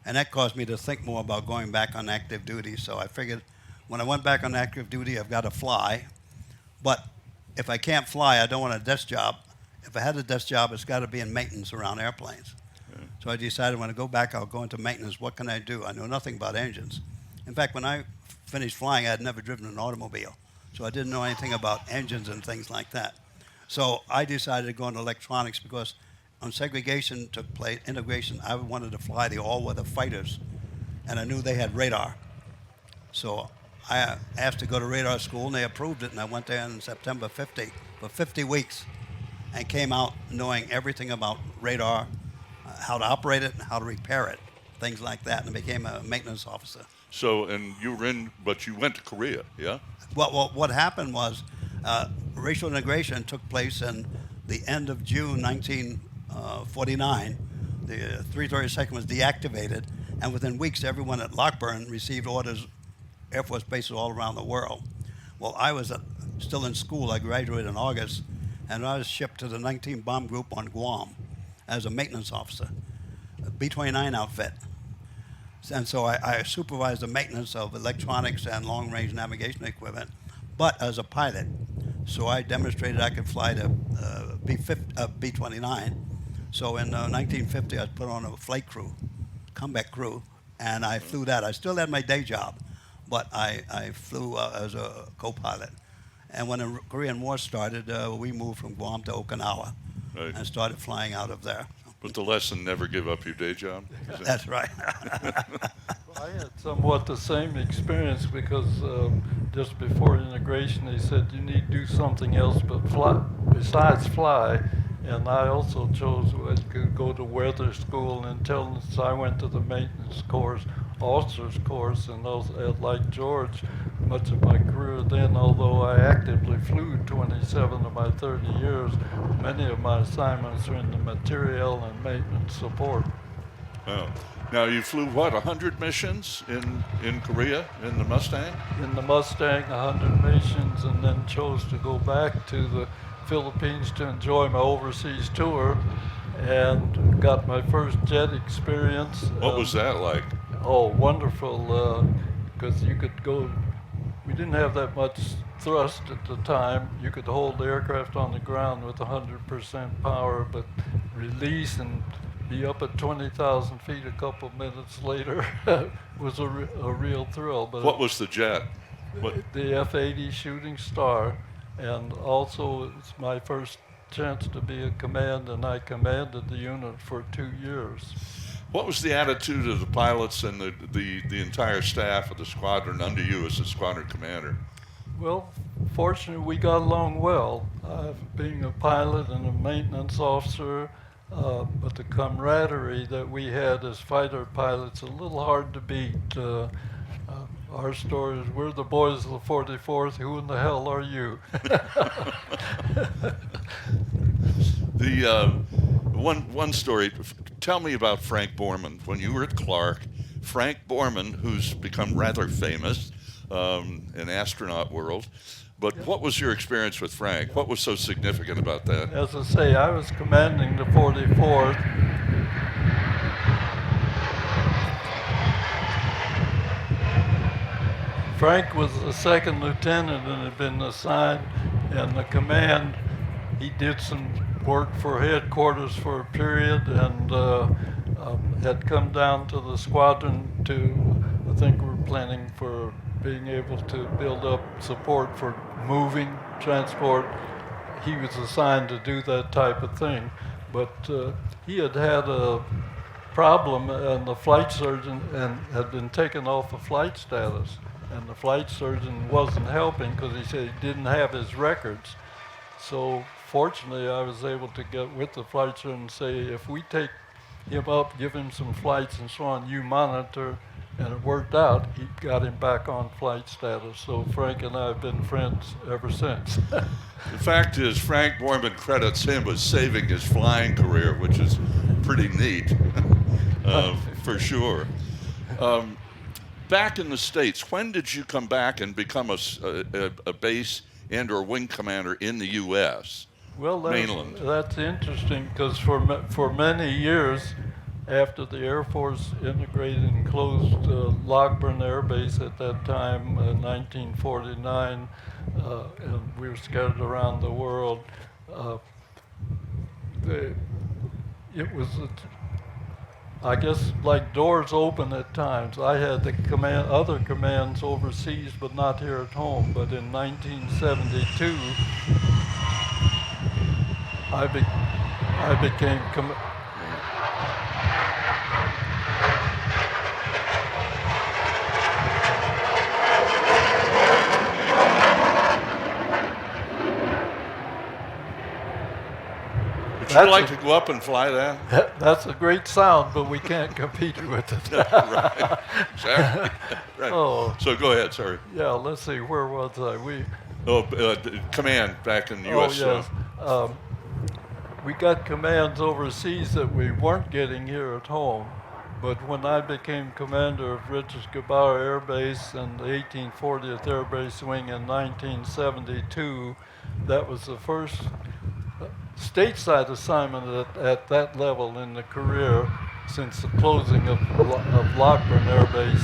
And that caused me to think more about going back on active duty. So I figured when I went back on active duty, I've got to fly. But if I can't fly, I don't want a desk job. If I had a desk job, it's got to be in maintenance around airplanes. Yeah. So I decided when I go back, I'll go into maintenance. What can I do? I know nothing about engines. In fact, when I finished flying, I had never driven an automobile. So I didn't know anything about engines and things like that. So I decided to go into electronics because when segregation took place, integration, I wanted to fly the all-weather fighters, and I knew they had radar. So I asked to go to radar school, and they approved it, and I went there in September 50 for 50 weeks and came out knowing everything about radar, how to operate it and how to repair it, things like that, and I became a maintenance officer. So, and you were but you went to Korea, yeah? Well, what happened was racial integration took place in the end of June 1949. The 332nd was deactivated, and within weeks, everyone at Lockburn received orders, Air Force bases all around the world. Well, I was still in school. I graduated in August, and I was shipped to the 19 Bomb Group on Guam as a maintenance officer, a B-29 outfit. And so I supervised the maintenance of electronics and long-range navigation equipment, but as a pilot. So I demonstrated I could fly the B-29. So in 1950, I was put on a flight crew, combat crew, and I flew that. I still had my day job, but I flew as a co-pilot. And when the Korean War started, we moved from Guam to Okinawa, Right. and started flying out of there. But the lesson, never give up your day job? Is that- That's right. I had somewhat the same experience because just before integration, they said you need to do something else but fly, besides fly. And I also chose to go to weather school and intelligence. I went to the maintenance course, officers course, and those, like George, much of my career then, although I actively flew 27 of my 30 years, many of my assignments are in the materiel and maintenance support. Oh. Now, you flew, what, 100 missions in Korea in the Mustang? In the Mustang, 100 missions, and then chose to go back to the Philippines to enjoy my overseas tour and got my first jet experience. What was that like? Oh, wonderful, because you could go, we didn't have that much thrust at the time. You could hold the aircraft on the ground with 100% power, but release and be up at 20,000 feet a couple minutes later was a real thrill. But What was the jet? What? The F-80 Shooting Star, and also it's my first chance to be a command, and I commanded the unit for 2 years. What was the attitude of the pilots and the entire staff of the squadron under you as the squadron commander? Well, fortunately, we got along well. Being a pilot and a maintenance officer, but the camaraderie that we had as fighter pilots, a little hard to beat. Our story is, we're the boys of the 44th, who in the hell are you? The one story, tell me about Frank Borman. When you were at Clark, Frank Borman, who's become rather famous in astronaut world, but what was your experience with Frank? What was so significant about that? As I say, I was commanding the 44th. Frank was a second lieutenant and had been assigned in the command. He did some work for headquarters for a period and had come down to the squadron to, I think we're planning for being able to build up support for moving transport. He was assigned to do that type of thing. but he had had a problem, and the flight surgeon and had been taken off of flight status, and the flight surgeon wasn't helping because he said he didn't have his records. So fortunately, I was able to get with the flight surgeon and say, if we take him up, give him some flights and so on, you monitor, and it worked out. He got him back on flight status. So Frank and I have been friends ever since. The fact is, Frank Borman credits him with saving his flying career, which is pretty neat, for sure. Back in the States, when did you come back and become a base and or wing commander in the U.S.? Well, mainland? That's interesting because for many years, after the Air Force integrated and closed Lockburn Air Base at that time, 1949, and we were scattered around the world, it was, I guess, like doors open at times. I had other commands overseas, but not here at home. But in 1972, I became Would you like to go up and fly that? That's a great sound, but we can't compete with it. Right, exactly. Right. Oh. So go ahead, sorry. Yeah, let's see, where was I? Command back in the U.S. Oh, yes. We got commands overseas that we weren't getting here at home. But when I became commander of Richards-Gebaur Air Base and the 1840th Air Base Wing in 1972, that was the first stateside assignment at that level in the career since the closing of Lockburn Air Base.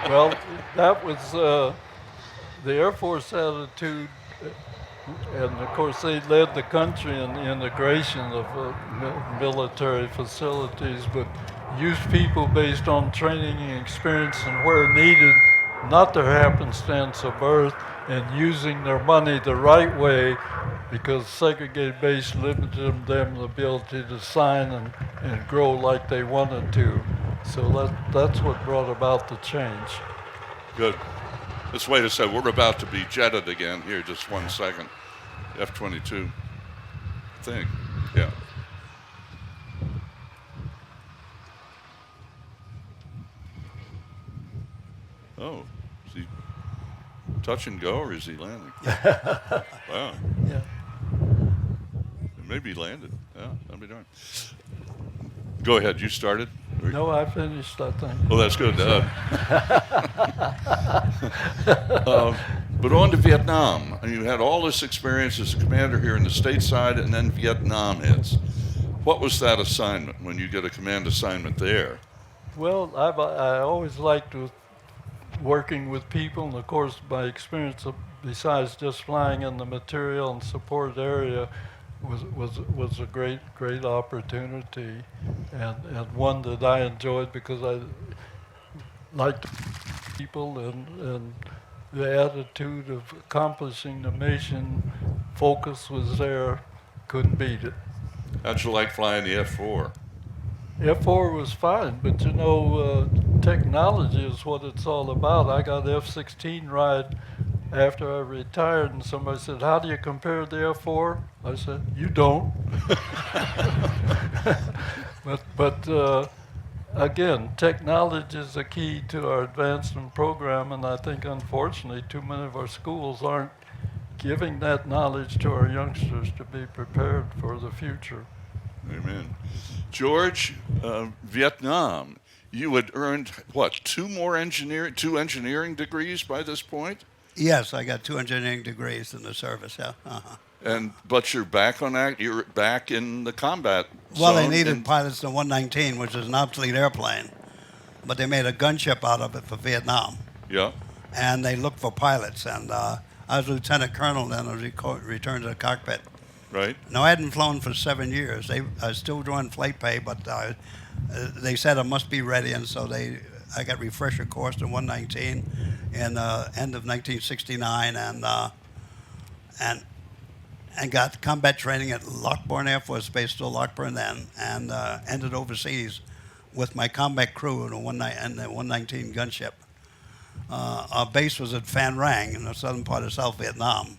Well, that was the Air Force attitude, and of course they led the country in the integration of military facilities, but used people based on training and experience and where needed, not their happenstance of birth, and using their money the right way, because segregated base limited them the ability to sign and grow like they wanted to. So that's what brought about the change. Good. Let's wait a second. We're about to be jetted again here. Just 1 second. F-22. I think. Yeah. Oh, is he touch and go, or is he landing? Wow. Yeah. It may be landed. Yeah, that'll be darn. Go ahead. You started? No, I finished, I think. Oh, that's good. But on to Vietnam. And you had all this experience as a commander here in the stateside, and then Vietnam hits. What was that assignment when you get a command assignment there? Well, I always liked working with people, and of course my experience besides just flying in the material and support area was a great opportunity, and one that I enjoyed because I liked people and the attitude of accomplishing the mission. Focus was there, couldn't beat it. How'd you like flying the F-4? F-4 was fine, but you know, technology is what it's all about. I got F-16 ride after I retired, and somebody said, "How do you compare the F-4?" I said, "You don't." But again, technology is the key to our advancement program, and I think unfortunately too many of our schools aren't giving that knowledge to our youngsters to be prepared for the future. Amen. George, Vietnam, you had earned, what, two engineering degrees by this point? Yes, I got 2 engineering degrees in the service. Yeah. But you're back on that. You're back in the combat Well, they zone needed and- pilots in 119, which is an obsolete airplane, but they made a gunship out of it for Vietnam, Yeah. and they looked for pilots. And I was lieutenant colonel then. I was returned to the cockpit. Right. Now, I hadn't flown for 7 years. I was still drawing flight pay, but they said I must be ready, and so I got refresher course in 119 in end of 1969, and got combat training at Lockbourne Air Force Base, still Lockbourne then, and ended overseas with my combat crew in the 119 gunship. Our base was at Phan Rang in the southern part of South Vietnam.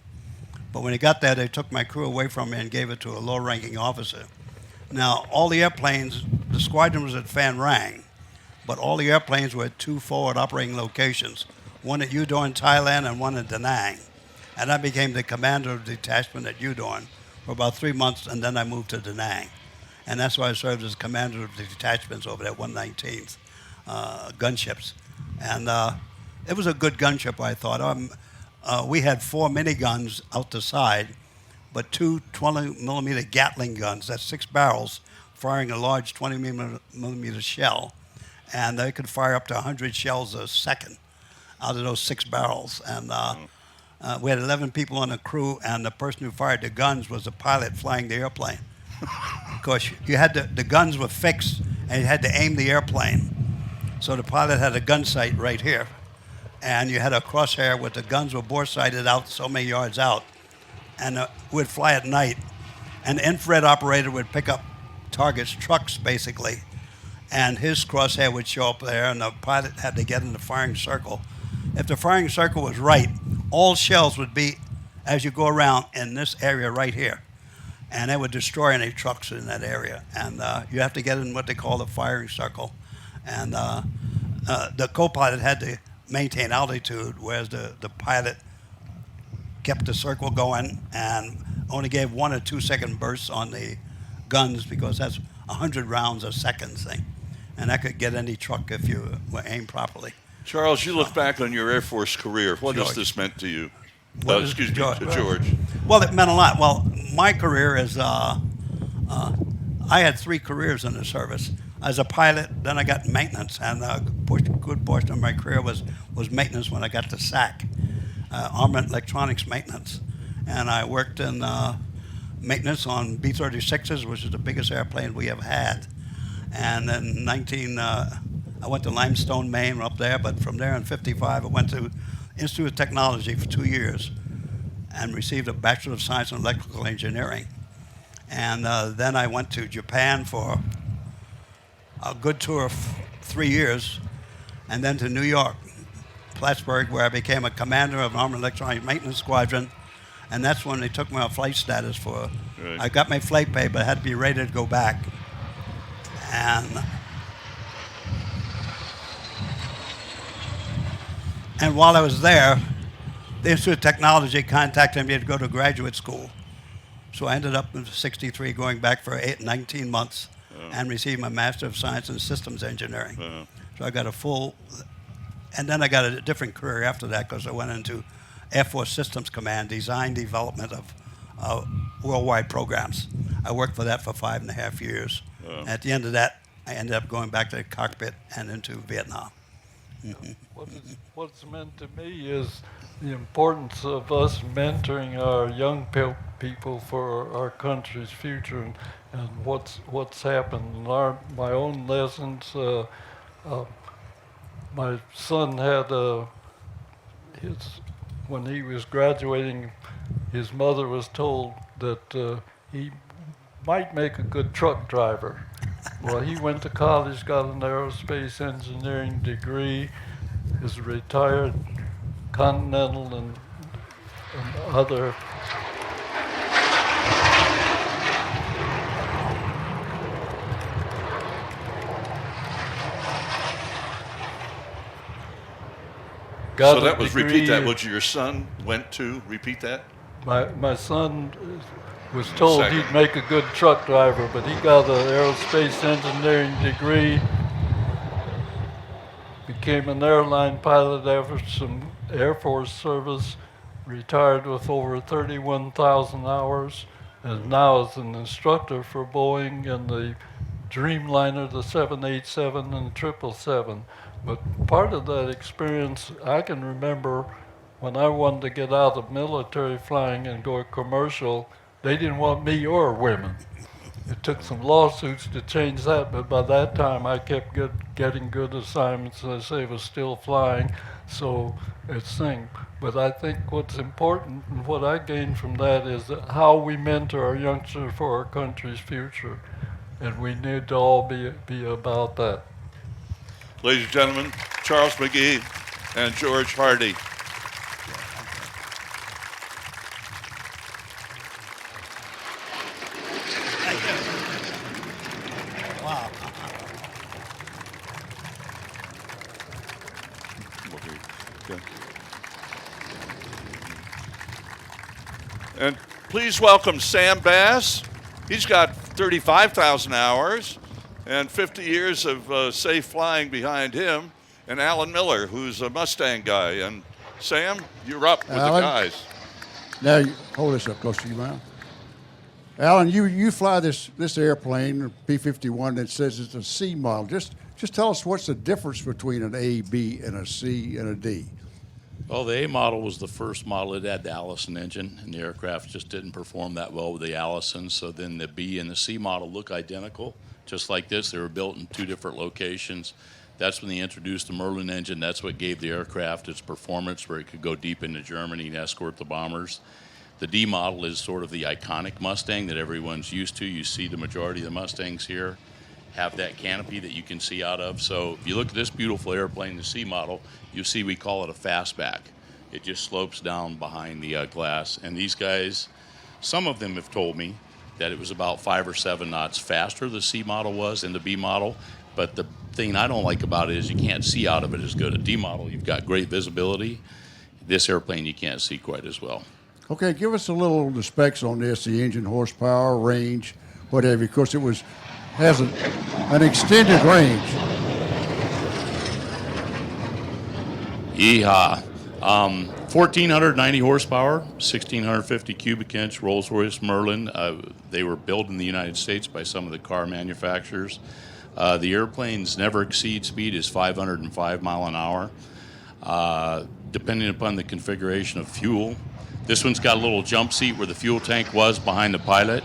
But when he got there, they took my crew away from me and gave it to a low-ranking officer. Now, all the airplanes, the squadron was at Phan Rang, but all the airplanes were at 2 forward operating locations, one at Udon, Thailand, and one at Da Nang. And I became the commander of the detachment at Udon for about 3 months, and then I moved to Da Nang. And that's why I served as commander of the detachments over there, 119th gunships. And it was a good gunship, I thought. We had 4 miniguns out the side, but 2 20-millimeter Gatling guns, that's 6 barrels, firing a large 20-millimeter shell. And they could fire up to 100 shells a second out of those 6 barrels. And we had 11 people on the crew, and the person who fired the guns was the pilot flying the airplane. Of course, you had the guns were fixed, and you had to aim the airplane. So the pilot had a gun sight right here, and you had a crosshair with the guns were bore sighted out so many yards out, and we'd fly at night, and the infrared operator would pick up targets, trucks basically, and his crosshair would show up there, and the pilot had to get in the firing circle. If the firing circle was right, all shells would be, as you go around, in this area right here. And they would destroy any trucks in that area. And you have to get in what they call the firing circle. And the co-pilot had to maintain altitude, whereas the pilot kept the circle going and only gave 1 or 2 second bursts on the guns, because that's 100 rounds a second thing. And that could get any truck if you were aimed properly. Charles, you look back on your Air Force career. What has this meant to you? Excuse me, to George. Well, it meant a lot. Well, my career is, I had 3 careers in the service. As a pilot, then I got maintenance, and a good portion of my career was maintenance when I got to SAC, Armament Electronics Maintenance. And I worked in maintenance on B-36s, which is the biggest airplane we have had. And then I went to Limestone, Maine, up there, but from there in 55, I went to Institute of Technology for 2 years and received a Bachelor of Science in Electrical Engineering. And then I went to Japan for a good tour of 3 years, and then to New York, Plattsburgh, where I became a commander of an Armored Electronic Maintenance Squadron, and that's when they took me off flight status for. Right. I got my flight pay, but I had to be ready to go back. And while I was there, the Institute of Technology contacted me to go to graduate school. So I ended up in 63 going back for 19 months and received my Master of Science in Systems Engineering. So I got a full, and then I got a different career after that, because I went into Air Force Systems Command, design development of worldwide programs. I worked for that for 5.5 years. At the end of that, I ended up going back to the cockpit and into Vietnam. What's meant to me is the importance of us mentoring our young people for our country's future, and what's happened. In my own lessons, my son had when he was graduating, his mother was told that he might make a good truck driver. Well, he went to college, got an aerospace engineering degree, is retired Continental and other. So that was, repeat that, what your son went to, repeat that? My son was told Second. he'd make a good truck driver, but he got an aerospace engineering degree became an airline pilot after some Air Force service, retired with over 31,000 hours, and now is an instructor for Boeing and the Dreamliner, the 787 and 777. But part of that experience, I can remember when I wanted to get out of military flying and go commercial, they didn't want me or women. It took some lawsuits to change that, but by that time I kept getting good assignments, and I say was still flying, so it's thing. But I think what's important and what I gained from that is that how we mentor our youngsters for our country's future, and we need to all be about that. Ladies and gentlemen, Charles McGee and George Hardy. Wow. And please welcome Sam Bass. He's got 35,000 hours and 50 years of safe flying behind him, and Alan Miller, who's a Mustang guy. And Sam, you're up with Alan, the guys. Now, hold this up close to you, man. Alan, you fly this airplane, P-51, that says it's a C model. Just tell us what's the difference between an A, B, and a C, and a D. Well, the A model was the first model. It had the Allison engine, and the aircraft just didn't perform that well with the Allison. So then the B and the C model look identical, just like this. They were built in two different locations. That's when they introduced the Merlin engine. That's what gave the aircraft its performance, where it could go deep into Germany and escort the bombers. The D model is sort of the iconic Mustang that everyone's used to. You see the majority of the Mustangs here have that canopy that you can see out of. So if you look at this beautiful airplane, the C model, you see we call it a fastback. It just slopes down behind the glass. And these guys, some of them have told me that it was about 5 or 7 knots faster the C model was than the B model. But the thing I don't like about it is you can't see out of it as good. A D model, you've got great visibility. This airplane, you can't see quite as well. Okay, give us a little the specs on this, the engine horsepower, range, whatever. Of course, has an extended range. Yeehaw. 1,490 horsepower, 1,650 cubic inch Rolls-Royce Merlin. They were built in the United States by some of the car manufacturers. The airplane's never exceed speed is 505 mile an hour. Depending upon the configuration of fuel, this one's got a little jump seat where the fuel tank was behind the pilot.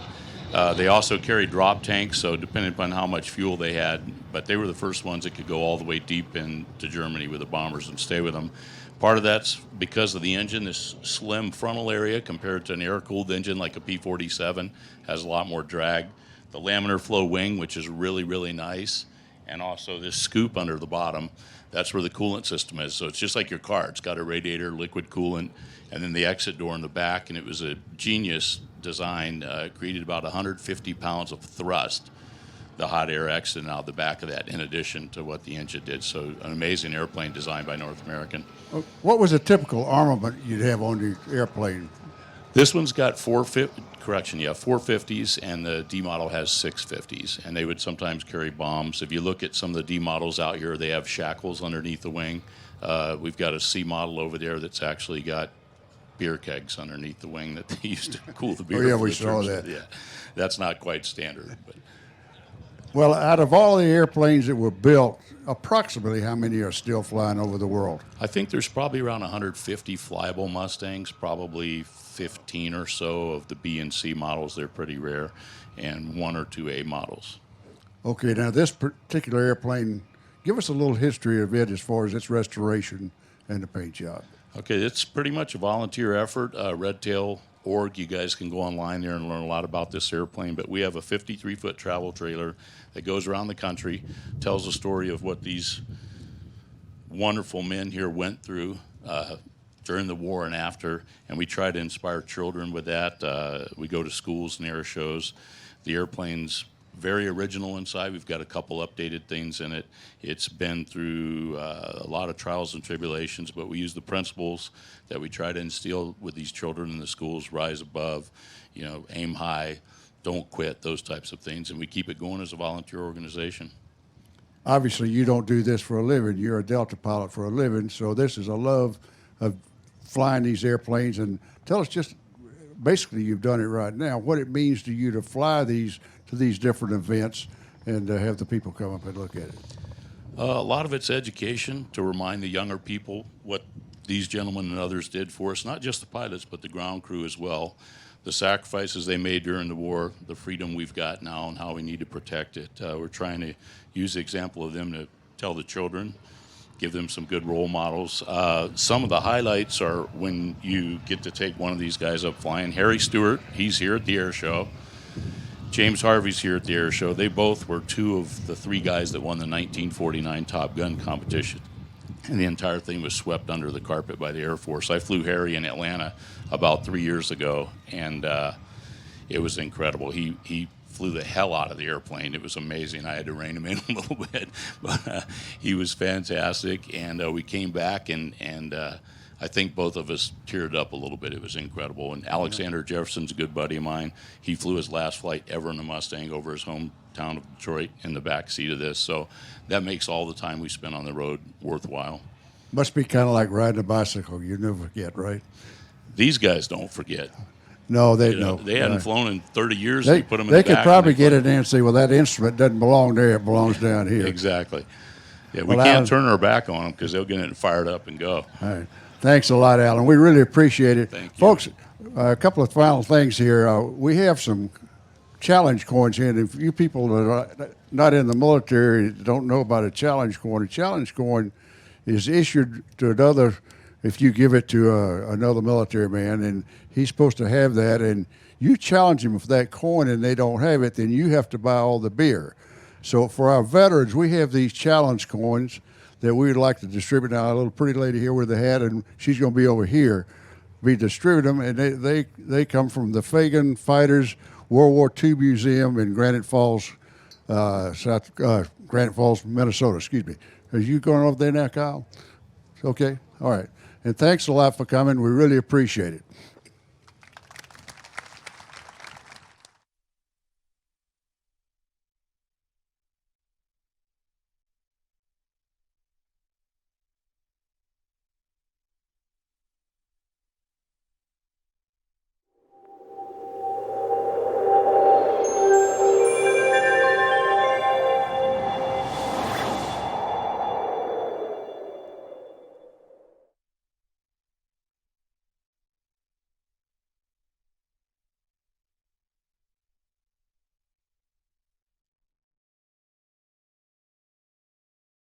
They also carry drop tanks, so depending upon how much fuel they had, but they were the first ones that could go all the way deep into Germany with the bombers and stay with them. Part of that's because of the engine, this slim frontal area compared to an air-cooled engine like a P-47 has a lot more drag. The laminar flow wing, which is really, really nice, and also this scoop under the bottom, that's where the coolant system is. So it's just like your car. It's got a radiator, liquid coolant, and then the exit door in the back, and it was a genius design. Created about 150 pounds of thrust, the hot air exiting out the back of that, in addition to what the engine did. So an amazing airplane designed by North American. What was a typical armament you'd have on the airplane? This one's got 450s, and the D model has 650s, and they would sometimes carry bombs. If you look at some of the D models out here, they have shackles underneath the wing. We've got a C model over there that's actually got beer kegs underneath the wing that they used to cool the beer. Oh, yeah, we saw that. Yeah, that's not quite standard. But. Well, out of all the airplanes that were built, approximately how many are still flying over the world? I think there's probably around 150 flyable Mustangs, probably 15 or so of the B and C models. They're pretty rare, and 1 or 2 A models. Okay, now this particular airplane, give us a little history of it as far as its restoration and the paint job. Okay, it's pretty much a volunteer effort. Redtail.org, you guys can go online there and learn a lot about this airplane. But we have a 53-foot travel trailer that goes around the country, tells the story of what these wonderful men here went through during the war and after. And we try to inspire children with that. We go to schools and air shows. The airplane's very original inside. We've got a couple updated things in it. It's been through a lot of trials and tribulations, but we use the principles that we try to instill with these children in the schools: rise above, aim high, don't quit, those types of things, and we keep it going as a volunteer organization. obviously you don't do this for a living. You're a Delta pilot for a living, so this is a love of flying these airplanes. And tell us just, basically you've done it right now, what it means to you to fly these to these different events and have the people come up and look at it. A lot of it's education to remind the younger people what these gentlemen and others did for us, not just the pilots, but the ground crew as well. The sacrifices they made during the war, the freedom we've got now, and how we need to protect it. We're trying to use the example of them to tell the children, give them some good role models. Some of the highlights are when you get to take one of these guys up flying. Harry Stewart, he's here at the air show. James Harvey's here at the air show. They both were two of the three guys that won the 1949 Top Gun competition. And the entire thing was swept under the carpet by the Air Force. I flew Harry in Atlanta about 3 years ago, and it was incredible. He flew the hell out of the airplane. It was amazing. I had to rein him in a little bit, but he was fantastic. And we came back, and I think both of us teared up a little bit. It was incredible. And Alexander Jefferson's a good buddy of mine. He flew his last flight ever in a Mustang over his hometown of Detroit in the back seat of this. So that makes all the time we spend on the road worthwhile. Must be kind of like riding a bicycle. You never forget, right? These guys don't forget. No, they You know, don't. they hadn't flown in 30 years. They, And you put them in they the could back probably and they get fly. it in and say, well, that instrument doesn't belong there. It belongs down here. Exactly. Yeah, we Well, can't Alan- turn our back on them because they'll get it fired up and go. All right. Thanks a lot, Alan. We really appreciate it. Thank you. Folks, a couple of final things here. We have some challenge coins here. And if you people that are not in the military don't know about a challenge coin is issued to another, if you give it to another military man, and he's supposed to have that, and you challenge him for that coin and they don't have it, then you have to buy all the beer. So for our veterans, we have these challenge coins that we would like to distribute. Now, a little pretty lady here with the hat, and she's going to be over here, be distribute them, and they come from the Fagan Fighters World War II Museum in Granite Falls, Granite Falls, Minnesota. Excuse me. Are you going over there now, Kyle? Okay. All right. And thanks a lot for coming. We really appreciate it.